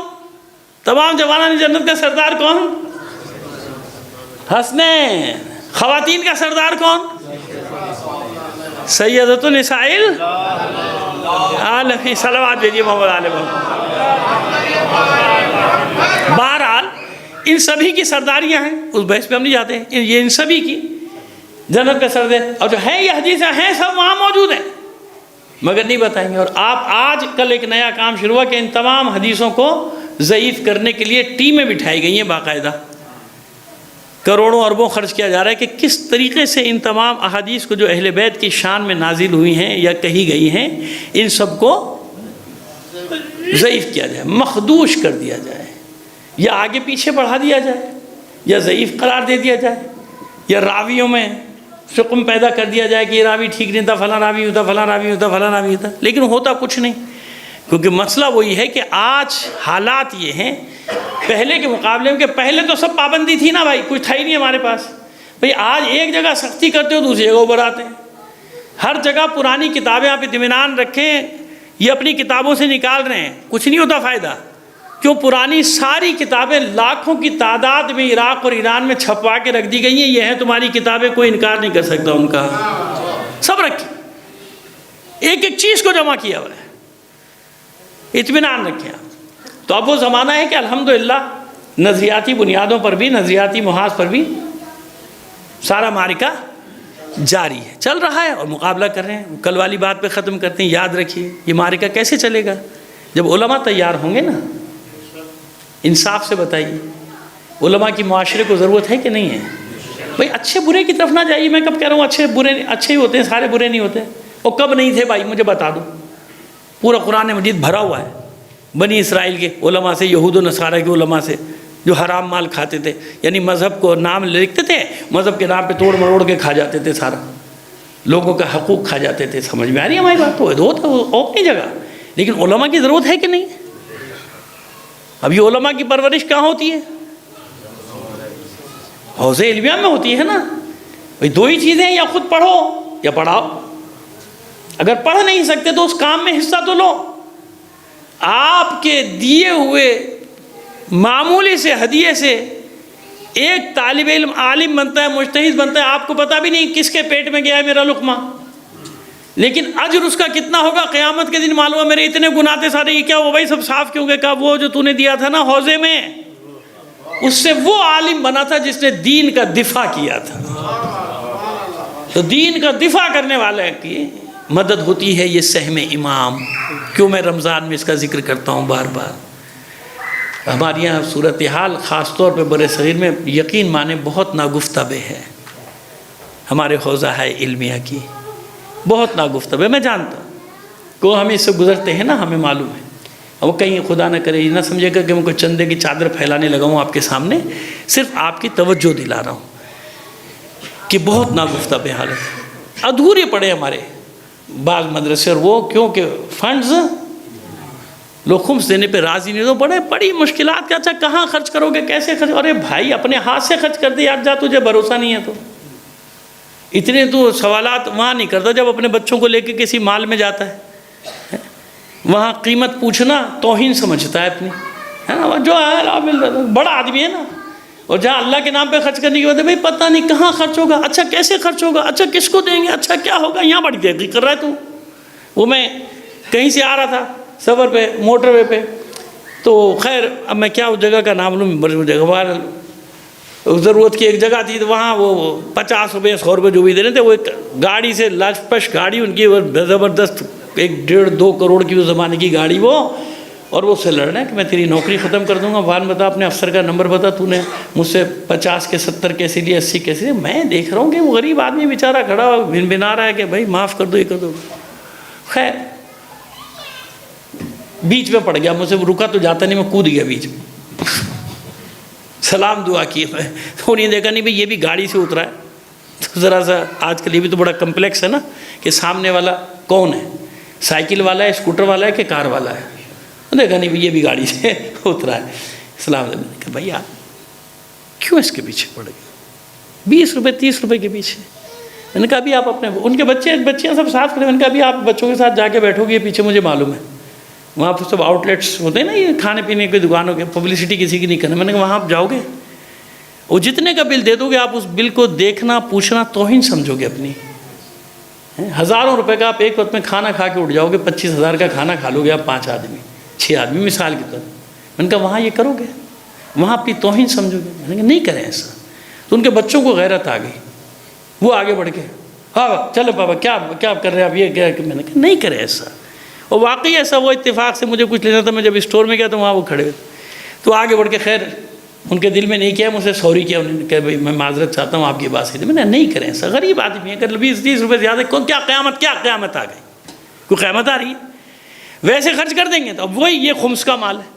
تمام جوانان جنت کا سردار کون؟ حسنین۔ خواتین کا سردار کون؟ سیدۃ النساء العالمین۔ صلوات بھیجیے محمد آل محمد۔ بہرحال ان سبھی کی سرداریاں ہیں، اس بحث پہ ہم نہیں جاتے ہیں، یہ ان سبھی کی جنت کا سردار، اور جو ہے یہ حدیثیں ہیں سب وہاں موجود ہیں، مگر نہیں بتائیں گے. اور آپ آج کل ایک نیا کام شروع ہوا کہ ان تمام حدیثوں کو ضعیف کرنے کے لیے ٹیمیں بٹھائی گئی ہیں باقاعدہ. کروڑوں اربوں خرچ کیا جا رہا ہے کہ کس طریقے سے ان تمام احادیث کو جو اہل بیت کی شان میں نازل ہوئی ہیں یا کہی گئی ہیں ان سب کو ضعیف کیا جائے, مخدوش کر دیا جائے, یا آگے پیچھے بڑھا دیا جائے, یا ضعیف قرار دے دیا جائے, یا راویوں میں شقم پیدا کر دیا جائے کہ یہ راوی ٹھیک نہیں تھا, فلاں راوی ہوتا, فلاں راوی ہوتا, فلاں راوی ہوتا. لیکن ہوتا کچھ نہیں, کیونکہ مسئلہ وہی ہے کہ آج حالات یہ ہیں پہلے کے مقابلے میں کہ پہلے تو سب پابندی تھی نا بھائی, کچھ تھا ہی نہیں ہمارے پاس. بھئی آج ایک جگہ سختی کرتے ہو دوسری جگہ اوپر آتے ہیں. ہر جگہ پرانی کتابیں آپ اطمینان رکھیں یہ اپنی کتابوں سے نکال رہے ہیں, کچھ نہیں ہوتا فائدہ. کیوں؟ پرانی ساری کتابیں لاکھوں کی تعداد میں عراق اور ایران میں چھپوا کے رکھ دی گئی ہیں. یہ ہیں تمہاری کتابیں, کوئی انکار نہیں کر سکتا ان کا. سب رکھی, ایک ایک چیز کو جمع کیا ہوا ہے, اطمینان رکھیں آپ. تو اب وہ زمانہ ہے کہ الحمدللہ نظریاتی بنیادوں پر بھی, نظریاتی محاذ پر بھی سارا معرکہ جاری ہے, چل رہا ہے اور مقابلہ کر رہے ہیں. کل والی بات پہ ختم کرتے ہیں. یاد رکھیے یہ معرکہ کیسے چلے گا؟ جب علماء تیار ہوں گے نا. انصاف سے بتائیے علماء کی معاشرے کو ضرورت ہے کہ نہیں ہے؟ بھائی اچھے برے کی طرف نہ جائیے. میں کب کہہ رہا ہوں اچھے برے اچھے ہی ہوتے ہیں, سارے برے نہیں ہوتے. وہ کب نہیں تھے بھائی مجھے بتا دو. پورا قرآن مجید بھرا ہوا ہے بنی اسرائیل کے علماء سے, یہود و نصارہ کے علماء سے جو حرام مال کھاتے تھے, یعنی مذہب کو نام لکھتے تھے, مذہب کے نام پہ توڑ مروڑ کے کھا جاتے تھے, سارا لوگوں کا حقوق کھا جاتے تھے. سمجھ میں آ رہی ہے ہماری بات؟ تو تھا وہ اپنی جگہ, لیکن علماء کی ضرورت ہے کہ نہیں؟ اب یہ علماء کی پرورش کہاں ہوتی ہے؟ حوض علمیہ میں ہوتی ہے نا. بھئی دو ہی چیزیں, یا خود پڑھو یا پڑھاؤ. اگر پڑھ نہیں سکتے تو اس کام میں حصہ تو لو. آپ کے دیے ہوئے معمولی سے ہدیے سے ایک طالب علم عالم بنتا ہے, مجتہد بنتا ہے, آپ کو پتہ بھی نہیں کس کے پیٹ میں گیا ہے میرا لقمہ, لیکن اجر اس کا کتنا ہوگا قیامت کے دن معلوم ہے. میرے اتنے گناہ تھے سارے, یہ کیا ہوا بھائی سب صاف کیوں گئے؟ کہا وہ جو تو نے دیا تھا نا حوضے میں, اس سے وہ عالم بنا تھا جس نے دین کا دفاع کیا تھا. تو دین کا دفاع کرنے والے کی مدد ہوتی ہے یہ سہم امام. کیوں میں رمضان میں اس کا ذکر کرتا ہوں بار بار؟ ہمارے یہاں صورتحال خاص طور پہ بر صغیر میں یقین مانے بہت ناگفتہ ہے. ہمارے حوزہ ہے علمیہ کی بہت ناگفتہ. میں جانتا ہوں کہ ہم اس سے گزرتے ہیں نا, ہمیں معلوم ہے. اور وہ کہیں خدا نہ کرے یہ نہ سمجھے گا کہ میں کوئی چندے کی چادر پھیلانے لگا ہوں آپ کے سامنے, صرف آپ کی توجہ دلا رہا ہوں کہ بہت ناگفتہ حالت ہے. ادھورے پڑے ہمارے بعض مدرسے, اور وہ کیونکہ فنڈز لوگ خمس دینے پہ راضی نہیں, تو بڑی مشکلات. اچھا کہاں خرچ کرو گے, کیسے خرچ؟ ارے بھائی اپنے ہاتھ سے خرچ کر دے یار, جا تجھے بھروسہ نہیں ہے تو. اتنے تو سوالات وہاں نہیں کرتا جب اپنے بچوں کو لے کے کسی مال میں جاتا ہے. وہاں قیمت پوچھنا توہین سمجھتا ہے اپنی, ہے نا. جو ہے بڑا آدمی ہے نا, اور جہاں اللہ کے نام پہ خرچ کرنے کی وجہ بھائی پتہ نہیں کہاں خرچ ہوگا, اچھا کیسے خرچ ہوگا, اچھا کس کو دیں گے, اچھا کیا ہوگا, یہاں بڑی تحقیق کر رہا ہے تو. وہ میں کہیں سے آ رہا تھا سفر پہ, موٹر وے پہ, تو خیر اب میں کیا اس جگہ کا نام لوں, بڑی جگہ ضرورت کی ایک جگہ تھی, تو وہاں وہ 50 روپے 100 روپے جو بھی دے رہے تھے, وہ ایک گاڑی سے لاش پش گاڑی ان کی زبردست 1.5-2 کروڑ کی اس زمانے کی گاڑی وہ, اور وہ اس سے لڑ رہے ہیں کہ میں تیری نوکری ختم کر دوں گا. بھان بتا اپنے افسر کا نمبر بتا, تو نے مجھ سے 50 کے 70 کیسے لیے, 80 کیسے لیے. میں دیکھ رہا ہوں کہ وہ غریب آدمی بیچارہ کھڑا بن بنا رہا ہے کہ بھائی معاف کر دو, یہ کر دو. خیر بیچ میں پڑ گیا, مجھ سے رکا تو جاتا نہیں, میں کود گیا بیچ میں. سلام دعا کی, میں تھوڑی دیکھا نہیں بھائی یہ بھی گاڑی سے اترا ہے. تو ذرا سا آج کل یہ بھی تو بڑا کمپلیکس ہے نا کہ سامنے والا کون ہے, سائیکل والا ہے, اسکوٹر والا ہے کہ کار والا ہے. دیکھا نہیں بھائی یہ بھی گاڑی سے اترا ہے. السلام علیکم. کہ بھائی آپ کیوں اس کے پیچھے پڑ گئے 20 روپے 30 روپے کے پیچھے؟ میں نے کہا ابھی آپ اپنے ان کے بچیاں سب ساتھ کھڑے. میں نے کہا ابھی آپ بچوں کے ساتھ جا کے بیٹھو گے پیچھے, مجھے معلوم ہے وہاں پہ سب آؤٹ لیٹس ہوتے ہیں نا یہ کھانے پینے کی دکانوں کے, پبلسٹی کسی کی نہیں کرنا. میں نے کہا وہاں آپ جاؤ گے, وہ جتنے کا بل دے دو گے آپ اس بل کو دیکھنا پوچھنا توہین سمجھو گے اپنی. ہزاروں روپے کا آپ ایک وقت میں کھانا کھا کے اٹھ جاؤ گے, 25,000 کا کھانا کھا لو گے آپ 5 آدمی 6 آدمی مثال کی طرح. میں نے کہا وہاں یہ کرو گے, وہاں اپنی توہین سمجھو گے. میں نے کہا نہیں کریں ایسا. تو ان کے بچوں کو غیرت آ گئی, وہ آگے بڑھ کے ہاں چلو بابا کیا کر رہے ہیں آپ، یہ کیا؟ میں نے کہا نہیں کرے ایسا. اور واقعی ایسا وہ اتفاق سے مجھے کچھ لینا تھا، میں جب اسٹور میں گیا تو وہاں وہ کھڑے ہوئے، تو آگے بڑھ کے خیر ان کے دل میں نہیں کیا، مجھ سے سوری کیا، انہوں نے کہا بھائی میں معذرت چاہتا ہوں آپ کی بات سے. میں نے نہیں کریں ایسا، غریب آدمی ہے، اگر 20-30 روپے زیادہ کیا قیامت آ گئی؟ کوئی قیامت آ رہی ہے؟ ویسے خرچ کر دیں گے تو اب وہی یہ خمس کا مال ہے.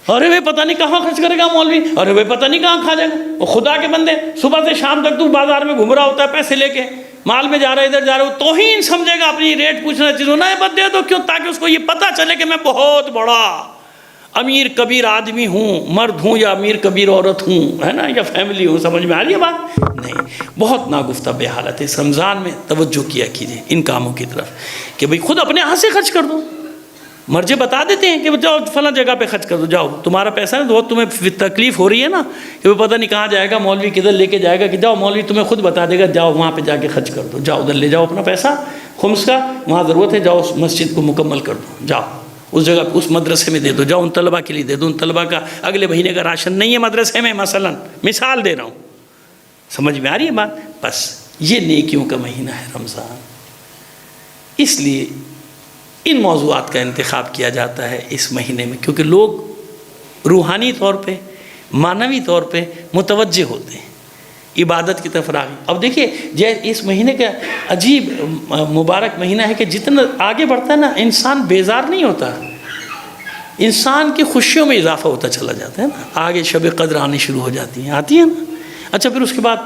ارے بھائی پتہ نہیں کہاں خرچ کرے گا مولوی، ارے بھائی پتہ نہیں کہاں کھا جائے گا. وہ خدا کے بندے صبح سے شام تک تو بازار میں گھوم رہا ہوتا ہے پیسے لے کے، مال میں جا رہا ہے، ادھر جا رہا ہو، توہین سمجھے گا اپنی ریٹ پوچھنا چیز ہونا ہے بد دے دو. کیوں؟ تاکہ اس کو یہ پتہ چلے کہ میں بہت بڑا امیر کبیر آدمی ہوں، مرد ہوں یا امیر کبیر عورت ہوں، ہے نا، یا فیملی ہوں. سمجھ میں آ رہی ہے بات؟ نہیں، بہت ناگفتہ بے حالت ہے. اس رمضان میں توجہ کیا کیجیے ان کاموں کی طرف کہ بھئی خود اپنے ہاتھ سے خرچ کر دو. مرجے بتا دیتے ہیں کہ جاؤ فلاں جگہ پہ خرچ کر دو، جاؤ تمہارا پیسہ ہے، بہت تمہیں تکلیف ہو رہی ہے نا کہ وہ پتہ نہیں کہاں جائے گا، مولوی کدھر لے کے جائے گا، کہ جاؤ مولوی تمہیں خود بتا دے گا، جاؤ وہاں پہ جا کے خرچ کر دو، جاؤ ادھر لے جاؤ اپنا پیسہ خمس کا، وہاں ضرورت ہے، جاؤ اس مسجد کو مکمل کر دو، جاؤ اس جگہ پہ اس مدرسے میں دے دو، جاؤ ان طلبہ کے لیے دے دو، ان طلبہ کا اگلے مہینے کا راشن نہیں ہے مدرسے میں، مثال دے رہا ہوں. سمجھ میں آ رہی ہے بات؟ بس یہ نیکیوں کا مہینہ ہے رمضان، اس لیے ان موضوعات کا انتخاب کیا جاتا ہے اس مہینے میں، کیونکہ لوگ روحانی طور پہ معنوی طور پہ متوجہ ہوتے ہیں عبادت کی طرف راغب. اب دیکھیے اس مہینے کا عجیب مبارک مہینہ ہے کہ جتنا آگے بڑھتا ہے نا انسان بیزار نہیں ہوتا، انسان کی خوشیوں میں اضافہ ہوتا چلا جاتا ہے نا. آگے شب قدر آنی شروع ہو جاتی ہیں، آتی ہیں نا. اچھا پھر اس کے بعد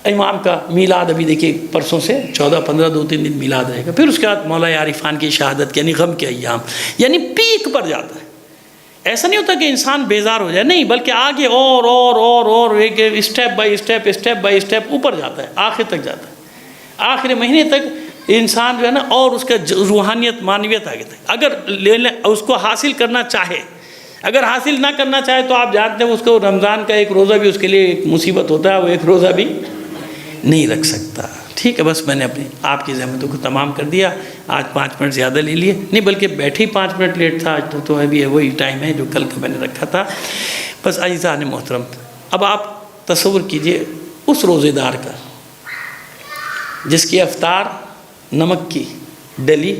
امام کا میلاد، ابھی دیکھیے پرسوں سے 14-15 2-3 دن میلاد رہے گا. پھر اس کے بعد مولا عارفان کی شہادت یعنی غم کے ایام، یعنی پیک پر جاتا ہے. ایسا نہیں ہوتا کہ انسان بیزار ہو جائے، نہیں، بلکہ آگے اور ایک اسٹیپ بائی اسٹیپ اوپر جاتا ہے، آخر تک جاتا ہے. آخر مہینے تک انسان جو ہے نا اور اس کا روحانیت معنویت آگے تک اگر لے لیں، اس کو حاصل کرنا چاہے، اگر حاصل نہ کرنا چاہے تو آپ جانتے ہیں اس کو رمضان کا ایک روزہ بھی اس کے لیے ایک مصیبت ہوتا ہے، وہ ایک روزہ بھی نہیں رکھ سکتا. ٹھیک ہے، بس میں نے اپنی آپ کی زحمتوں کو تمام کر دیا. آج 5 منٹ زیادہ لے لیے، نہیں بلکہ بیٹھے ہی 5 منٹ لیٹ تھا آج تو ابھی وہی ٹائم ہے جو کل کا میں نے رکھا تھا. بس عزیزان محترم، اب آپ تصور کیجئے اس روزے دار کا جس کی افطار نمک کی ڈلی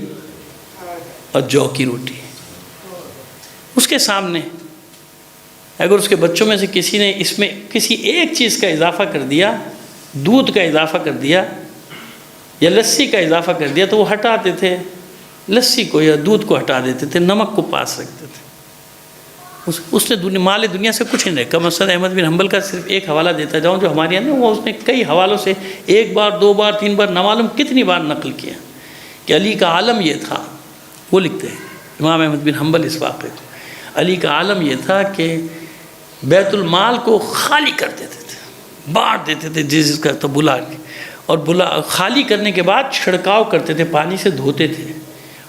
اور جو کی روٹی، اس کے سامنے اگر اس کے بچوں میں سے کسی نے اس میں کسی ایک چیز کا اضافہ کر دیا، دودھ کا اضافہ کر دیا یا لسی کا اضافہ کر دیا، تو وہ ہٹاتے تھے لسی کو یا دودھ کو ہٹا دیتے تھے، نمک کو پاس رکھتے تھے. اس نے مال دنیا سے کچھ نہیں رکھا. مسند احمد بن حنبل کا صرف ایک حوالہ دیتا جاؤں جو ہمارے یہاں وہ اس نے کئی حوالوں سے 1 بار 2 بار 3 بار نامعلوم کتنی بار نقل کیا کہ علی کا عالم یہ تھا. وہ لکھتے ہیں امام احمد بن حنبل اس واقعے کو، علی کا عالم یہ تھا کہ بیت المال کو خالی کر دیتے تھے، بانٹ دیتے تھے جس کا تو بلا کے، اور خالی کرنے کے بعد چھڑکاؤ کرتے تھے، پانی سے دھوتے تھے،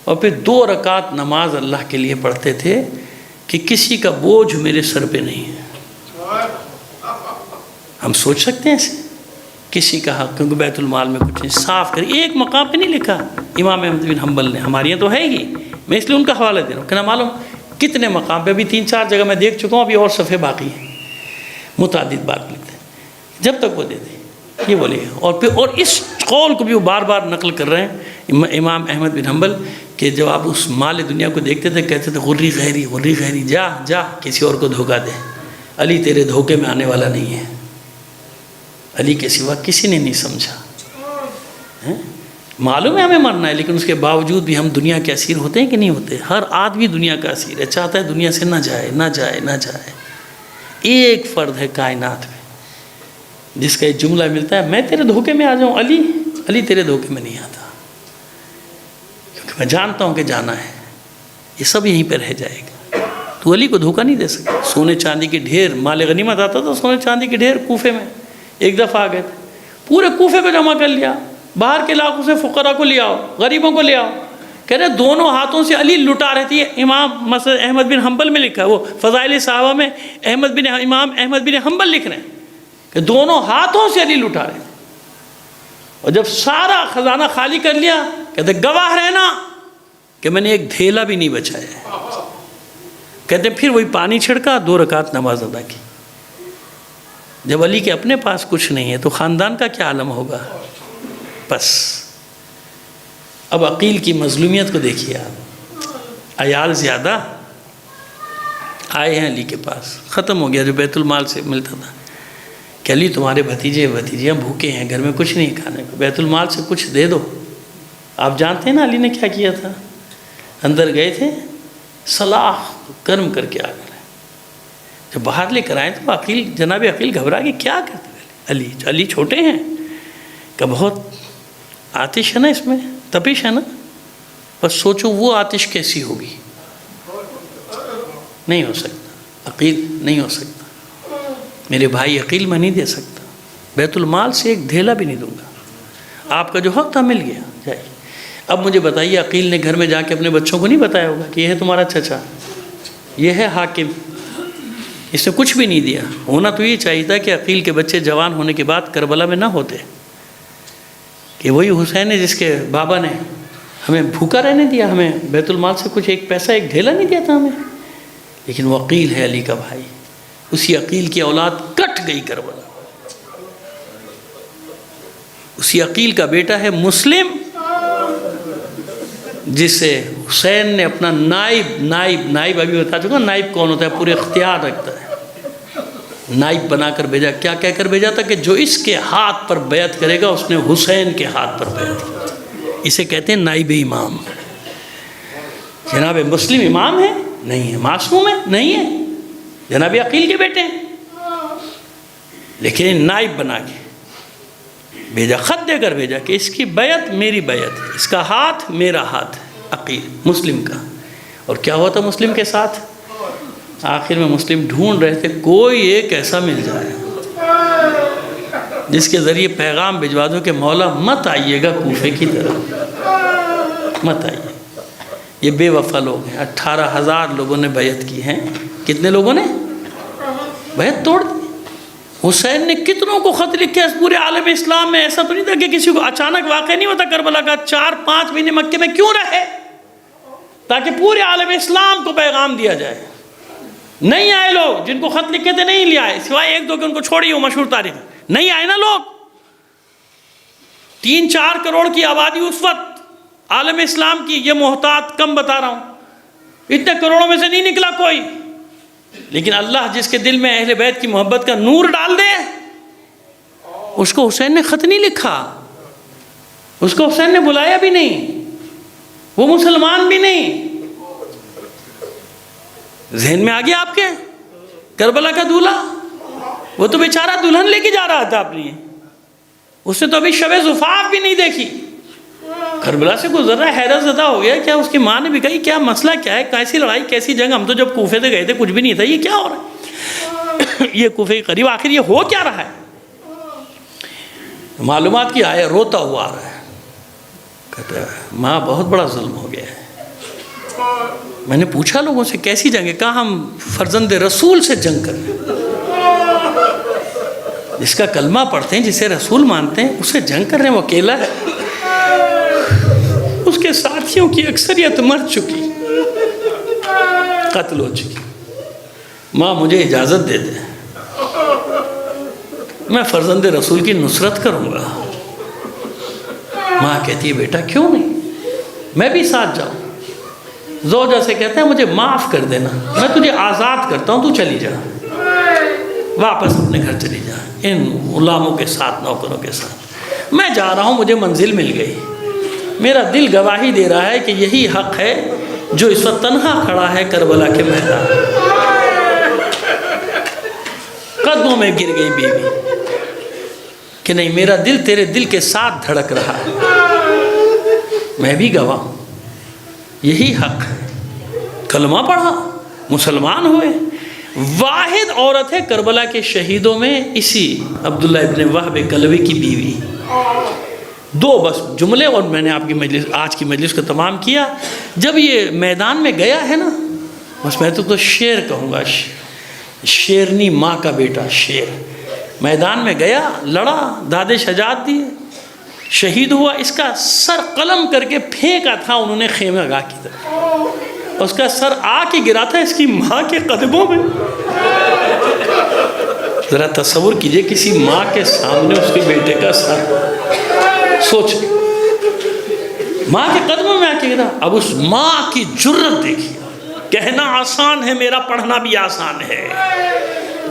اور پھر 2 رکعت نماز اللہ کے لیے پڑھتے تھے کہ کسی کا بوجھ میرے سر پہ نہیں ہے. ہم سوچ سکتے ہیں ایسے کسی کا حق، کیونکہ بیت المال میں کچھ نہیں، صاف کر ایک مقام پہ نہیں لکھا امام احمد بن حنبل نے. ہمارے یہاں تو ہے ہی، میں اس لیے ان کا حوالہ دے رہا ہوں کہ نہ معلوم کتنے مقام پہ، ابھی 3-4 جگہ میں دیکھ چکا ہوں، ابھی اور صفحے باقی ہیں، متعدد بات لکھتے ہیں جب تک وہ دے دیں. یہ بولیے اور اس قول کو بھی وہ بار بار نقل کر رہے ہیں امام احمد بن حنبل کہ جب آپ اس مال دنیا کو دیکھتے تھے کہتے تھے غری غیری، جا کسی اور کو دھوکہ دے، علی تیرے دھوکے میں آنے والا نہیں ہے. علی کے سوا کسی نے نہیں سمجھا. معلوم ہے ہمیں مرنا ہے، لیکن اس کے باوجود بھی ہم دنیا کے اسیر ہوتے ہیں کہ نہیں ہوتے؟ ہر آدمی دنیا کا اسیر ہے، چاہتا ہے دنیا سے نہ جائے. ایک فرد ہے کائنات میں جس کا ایک جملہ ملتا ہے، میں تیرے دھوکے میں آ جاؤں، علی تیرے دھوکے میں نہیں آتا، کیونکہ میں جانتا ہوں کہ جانا ہے، یہ سب یہیں پہ رہ جائے گا. تو علی کو دھوکہ نہیں دے سکتا. سونے چاندی کی ڈھیر، مال غنیمت آتا تھا، سونے چاندی کی ڈھیر کوفے میں ایک دفعہ آ گئے تھے، پورے کوفے کو جمع کر لیا، باہر کے علاقوں سے فقراء کو لے آؤ، غریبوں کو لے آؤ. کہہ رہے دونوں ہاتھوں سے علی لٹا رہتی ہے. امام مسند احمد بن حنبل میں لکھا ہے، وہ فضائل صحابہ میں امام احمد بن حنبل لکھ رہے ہیں کہ دونوں ہاتھوں سے علی لٹا رہے ہیں. اور جب سارا خزانہ خالی کر لیا کہتے گواہ رہنا کہ میں نے ایک دھیلا بھی نہیں بچایا. کہتے پھر وہی پانی چھڑکا، 2 رکعت نماز ادا کی. جب علی کے اپنے پاس کچھ نہیں ہے تو خاندان کا کیا عالم ہوگا؟ بس اب عقیل کی مظلومیت کو دیکھیے آپ، عیال زیادہ آئے ہیں علی کے پاس، ختم ہو گیا جو بیت المال سے ملتا تھا کہ علی تمہارے بھتیجے بھتیجیاں بھوکے ہیں، گھر میں کچھ نہیں کھانے کو، بیت المال سے کچھ دے دو۔ آپ جانتے ہیں نا علی نے کیا کیا تھا؟ اندر گئے تھے، صلاح گرم کر کے آ گئے، جب باہر لے کر آئے تو عقیل، جناب عقیل گھبرا کے کیا کرتے علی چھوٹے ہیں کہ بہت آتش ہے نا، اس میں تپش ہے نا، بس سوچو وہ آتش کیسی ہوگی، نہیں ہو سکتا، عقیل نہیں ہو سکتا، میرے بھائی عقیل میں نہیں دے سکتا، بیت المال سے ایک دھیلا بھی نہیں دوں گا، آپ کا جو حق تھا مل گیا، جائیے۔ اب مجھے بتائیے عقیل نے گھر میں جا کے اپنے بچوں کو نہیں بتایا ہوگا کہ یہ ہے تمہارا چچا، یہ ہے حاکم، اس نے کچھ بھی نہیں دیا؟ ہونا تو یہ چاہیے تھا کہ عقیل کے بچے جوان ہونے کے بعد کربلا میں نہ ہوتے، کہ وہی حسین ہے جس کے بابا نے ہمیں بھوکا رہنے دیا، ہمیں بیت المال سے کچھ ایک پیسہ ایک ڈھیلا نہیں دیا تھا ہمیں، لیکن وہ عقیل ہے علی کا بھائی، اسی عقیل کی اولاد کٹ گئی کربلا، اسی عقیل کا بیٹا ہے مسلم جس سے حسین نے اپنا نائب ابھی بتا چکا، نائب کون ہوتا ہے؟ پورے اختیار رکھتا ہے، نائب بنا کر بھیجا، کیا کہہ کر بھیجا تھا کہ جو اس کے ہاتھ پر بیعت کرے گا اس نے حسین کے ہاتھ پر بیعت، اسے کہتے ہیں نائب امام۔ جناب مسلم امام ہے؟ نہیں ہے، معصوم ہے؟ نہیں ہے، جناب عقیل کے بیٹے ہیں، لیکن نائب بنا کے بھیجا، خط دے کر بھیجا کہ اس کی بیعت میری بیعت ہے، اس کا ہاتھ میرا ہاتھ ہے، عقیل مسلم کا۔ اور کیا ہوا تھا مسلم کے ساتھ؟ آخر میں مسلم ڈھونڈ رہے تھے کوئی ایک ایسا مل جائے جس کے ذریعے پیغام بھجوا دو کہ مولا مت آئیے گا کوفے کی طرف، مت آئیے۔ یہ بے وفا لوگ ہیں، 18,000 لوگوں نے بیعت کی ہیں، کتنے لوگوں نے بیعت توڑ دی؟ حسین نے کتنوں کو خط لکھے اس پورے عالم اسلام میں، ایسا تو نہیں تھا کہ کسی کو اچانک واقع نہیں ہوتا کربلا کا، 4-5 مہینے مکے میں کیوں رہے؟ تاکہ پورے عالم اسلام کو پیغام دیا جائے۔ نہیں آئے لوگ، جن کو خط لکھے تھے نہیں لے آئے، سوائے 1-2 کہ ان کو چھوڑی ہو مشہور تاریخ، نہیں آئے نا لوگ۔ 3-4 کروڑ کی آبادی اس وقت عالم اسلام کی، یہ محتاط کم بتا رہا ہوں، اتنے کروڑوں میں سے نہیں نکلا کوئی، لیکن اللہ جس کے دل میں اہل بیت کی محبت کا نور ڈال دے، اس کو حسین نے خط نہیں لکھا، اس کو حسین نے بلایا بھی نہیں، وہ مسلمان بھی نہیں۔ ذہن میں آ گیا آپ کے کربلا کا دولہا؟ وہ تو بیچارہ دلہن لے کے جا رہا تھا اپنی، اس نے تو ابھی شب زفاف بھی نہیں دیکھی، کربلا سے گزر رہا ہے، حیرت زدہ ہو گیا، کیا اس کی ماں نے بھی کہی کیا مسئلہ کیا ہے، کیسی لڑائی کیسی جنگ، ہم تو جب کوفے سے گئے تھے کچھ بھی نہیں تھا، یہ کیا ہو رہا ہے، یہ کوفے کے قریب آخر یہ ہو کیا رہا ہے؟ معلومات کی آیا، روتا ہوا آ رہا ہے، کہتا ہے ماں بہت بڑا ظلم ہو گیا ہے۔ میں نے پوچھا لوگوں سے کیسی جنگ ہے، کہا ہم فرزند رسول سے جنگ کر رہے ہیں، جس کا کلمہ پڑھتے ہیں، جسے رسول مانتے ہیں، اسے جنگ کر رہے ہیں، وہ اکیلا ہے، اس کے ساتھیوں کی اکثریت مر چکی، قتل ہو چکی، ماں مجھے اجازت دے دے، میں فرزند رسول کی نصرت کروں گا۔ ماں کہتی ہے بیٹا کیوں نہیں، میں بھی ساتھ جاؤں۔ زوجہ سے کہتے ہیں مجھے معاف کر دینا، میں تجھے آزاد کرتا ہوں، تو چلی جا، واپس اپنے گھر چلی جا، ان غلاموں کے ساتھ، نوکروں کے ساتھ، میں جا رہا ہوں، مجھے منزل مل گئی، میرا دل گواہی دے رہا ہے کہ یہی حق ہے جو اس وقت تنہا کھڑا ہے کربلا کے میدان۔ قدموں میں گر گئی بیوی کہ نہیں، میرا دل تیرے دل کے ساتھ دھڑک رہا ہے، میں بھی گواہ ہوں، یہی حق ہے۔ کلمہ پڑھا، مسلمان ہوئے، واحد عورت ہے کربلا کے شہیدوں میں اسی عبداللہ ابن وہب کلوی کی بیوی۔ 2 بس جملے اور میں نے آپ کی مجلس، آج کی مجلس کو تمام کیا۔ جب یہ میدان میں گیا ہے نا، بس میں تو شیر کہوں گا، شیرنی ماں کا بیٹا شیر، میدان میں گیا، لڑا، دادے شجاعت دیے، شہید ہوا، اس کا سر قلم کر کے پھینکا تھا انہوں نے خیمہ گاہ کی طرف، اس کا سر آ کے گرا تھا اس کی ماں کے قدموں میں۔ ذرا تصور کیجئے کسی ماں کے سامنے اس کے بیٹے کا سر سوچ ماں کے قدموں میں آ کے گرا. اب اس ماں کی جرت دیکھیے. کہنا آسان ہے، میرا پڑھنا بھی آسان ہے،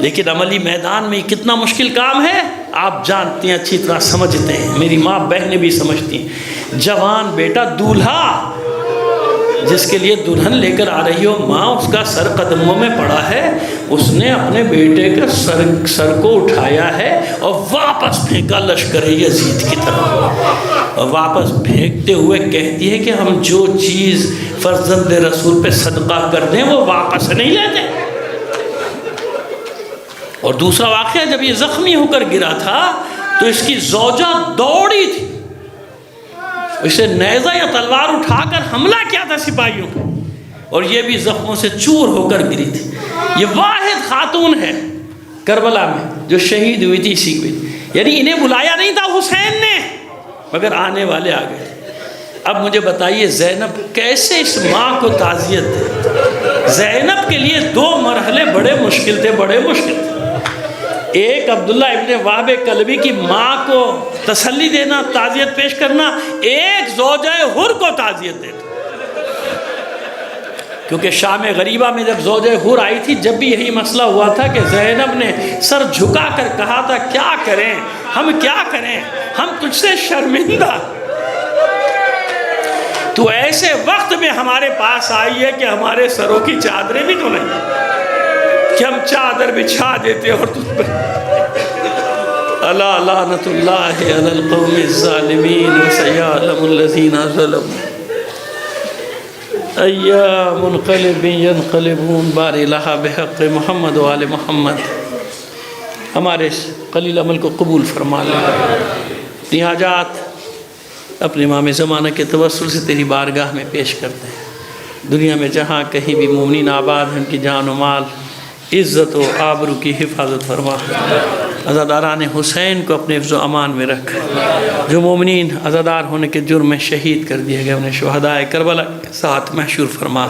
لیکن عملی میدان میں کتنا مشکل کام ہے آپ جانتے ہیں، اچھی طرح سمجھتے ہیں. میری ماں بہنیں بھی سمجھتی ہیں. جوان بیٹا دولہا جس کے لیے دلہن لے کر آ رہی ہو، ماں اس کا سر قدموں میں پڑا ہے، اس نے اپنے بیٹے کے سر کو اٹھایا ہے اور واپس پھینکا لشکر یزید کی طرف. اور واپس پھینکتے ہوئے کہتی ہے کہ ہم جو چیز فرزند رسول پہ صدقہ کر دیں وہ واپس نہیں لیتے. اور دوسرا واقعہ، جب یہ زخمی ہو کر گرا تھا تو اس کی زوجہ دوڑی تھی، اسے نیزہ یا تلوار اٹھا کر حملہ کیا تھا سپاہیوں کو، اور یہ بھی زخموں سے چور ہو کر گری تھی. یہ واحد خاتون ہے کربلا میں جو شہید ہوئی تھی اسی کو. یعنی انہیں بلایا نہیں تھا حسین نے، مگر آنے والے آ گئے. اب مجھے بتائیے زینب کیسے اس ماں کو تعزیت دے. زینب کے لیے 2 مرحلے بڑے مشکل تھے، بڑے مشکل تھے. ایک عبداللہ ابن وہب کلبی کی ماں کو تسلی دینا، تعزیت پیش کرنا، ایک زوجہ حر کو تعزیت دینا. کیونکہ شام غریبہ میں جب زوجہ حر آئی تھی، جب بھی یہی مسئلہ ہوا تھا کہ زینب نے سر جھکا کر کہا تھا کیا کریں ہم، کیا کریں ہم تجھ سے شرمندہ. تو ایسے وقت میں ہمارے پاس آئی ہے کہ ہمارے سروں کی چادریں بھی تو نہیں کہ ہم چادر بچھا دیتے اور تجھ پر. الا لعنت اللہ علی القوم الظالمین وسیعلم الذین ظلموا ایام منقلب ینقلبون. باری الہ بحق محمد و آل محمد. ہمارے اس قلیل عمل کو قبول فرما لے. اپنی حاجات اپنے امام زمانہ کے توسل سے تیری بارگاہ میں پیش کرتے ہیں. دنیا میں جہاں کہیں بھی مومنین آباد ہیں، ان کی جان و مال، عزت و آبرو کی حفاظت فرما. عزاداران حسین کو اپنے حفظ و امان میں رکھ. جو مومنین عزادار ہونے کے جرم میں شہید کر دیے گئے انہیں شہدائے کربلا کے ساتھ محشور فرما.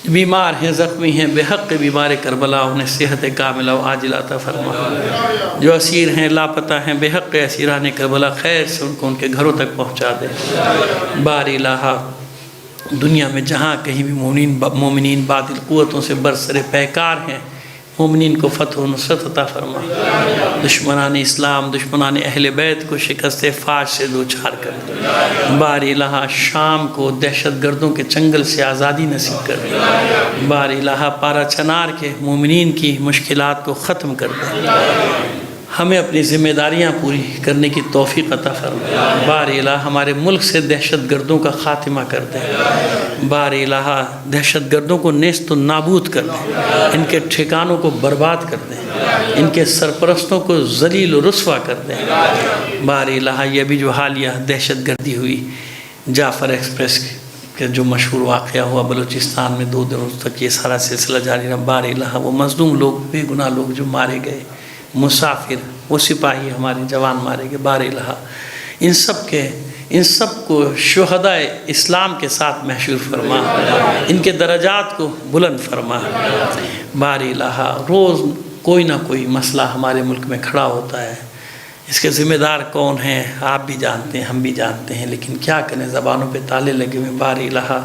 بیمار ہیں، زخمی ہیں، بے حق بیمار کربلا انہیں صحت کاملہ و عاجلہ عطا فرما. جو اسیر ہیں، لاپتہ ہیں، بے حق اسیران کربلا خیر سے ان کو ان کے گھروں تک پہنچا دے. باری الہ دنیا میں جہاں کہیں بھی مومنین باطل قوتوں سے برسر پیکار ہیں، مومنین کو فتح و نصرت عطا فرما. دشمنان اسلام، دشمنان اہل بیت کو شکست فاش سے دوچار کر. باری الہ شام کو دہشت گردوں کے چنگل سے آزادی نصیب کر دے. باری الہ پارا چنار کے مومنین کی مشکلات کو ختم کر دے. ہمیں اپنی ذمہ داریاں پوری کرنے کی توفیق عطا فرما. باری الہ ہمارے ملک سے دہشت گردوں کا خاتمہ کر دے. باری الہ دہشت گردوں کو نیست و نابود کر دے. ان کے ٹھکانوں کو برباد کر دے. ان کے سرپرستوں کو ذلیل و رسوا کر دے. باری الہ یہ بھی جو حالیہ دہشت گردی ہوئی جعفر ایکسپریس کہ جو مشہور واقعہ ہوا بلوچستان میں 2 دنوں تک یہ سارا سلسلہ جاری رہا. باری الہ وہ مظلوم لوگ، بے گناہ لوگ جو مارے گئے، مسافر، وہ سپاہی ہمارے جوان مارے گئے، باری الہ ان سب کو شہدائے اسلام کے ساتھ محشور فرما. ان کے درجات کو بلند فرما. باری الہ روز کوئی نہ کوئی مسئلہ ہمارے ملک میں کھڑا ہوتا ہے. اس کے ذمہ دار کون ہیں آپ بھی جانتے ہیں، ہم بھی جانتے ہیں، لیکن کیا کریں زبانوں پہ تالے لگے ہوئے. باری الہ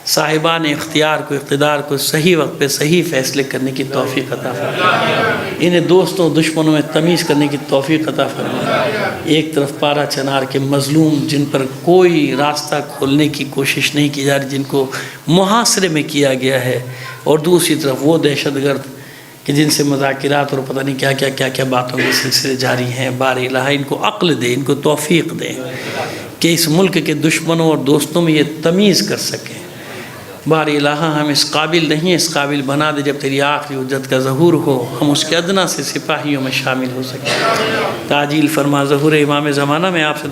صاحبان اختیار کو، اقتدار کو صحیح وقت پہ صحیح فیصلے کرنے کی توفیق عطا فرما. انہیں دوستوں دشمنوں میں تمیز کرنے کی توفیق عطا فرما. ایک طرف پارا چنار کے مظلوم جن پر کوئی راستہ کھولنے کی کوشش نہیں کی جا رہی، جن کو محاصرے میں کیا گیا ہے، اور دوسری طرف وہ دہشت گرد کہ جن سے مذاکرات اور پتہ نہیں کیا باتوں کے سلسلے جاری ہیں. باری الہ ان کو عقل دے، ان کو توفیق دے کہ اس ملک کے دشمنوں اور دوستوں میں یہ تمیز کر سکیں. باری الہ ہم اس قابل نہیں، اس قابل بنا دے جب تیری آخری حجت کا ظہور ہو ہم اس کے ادنا سے سپاہیوں میں شامل ہو سکیں. تعجیل فرما ظہور امام زمانہ میں آپ سے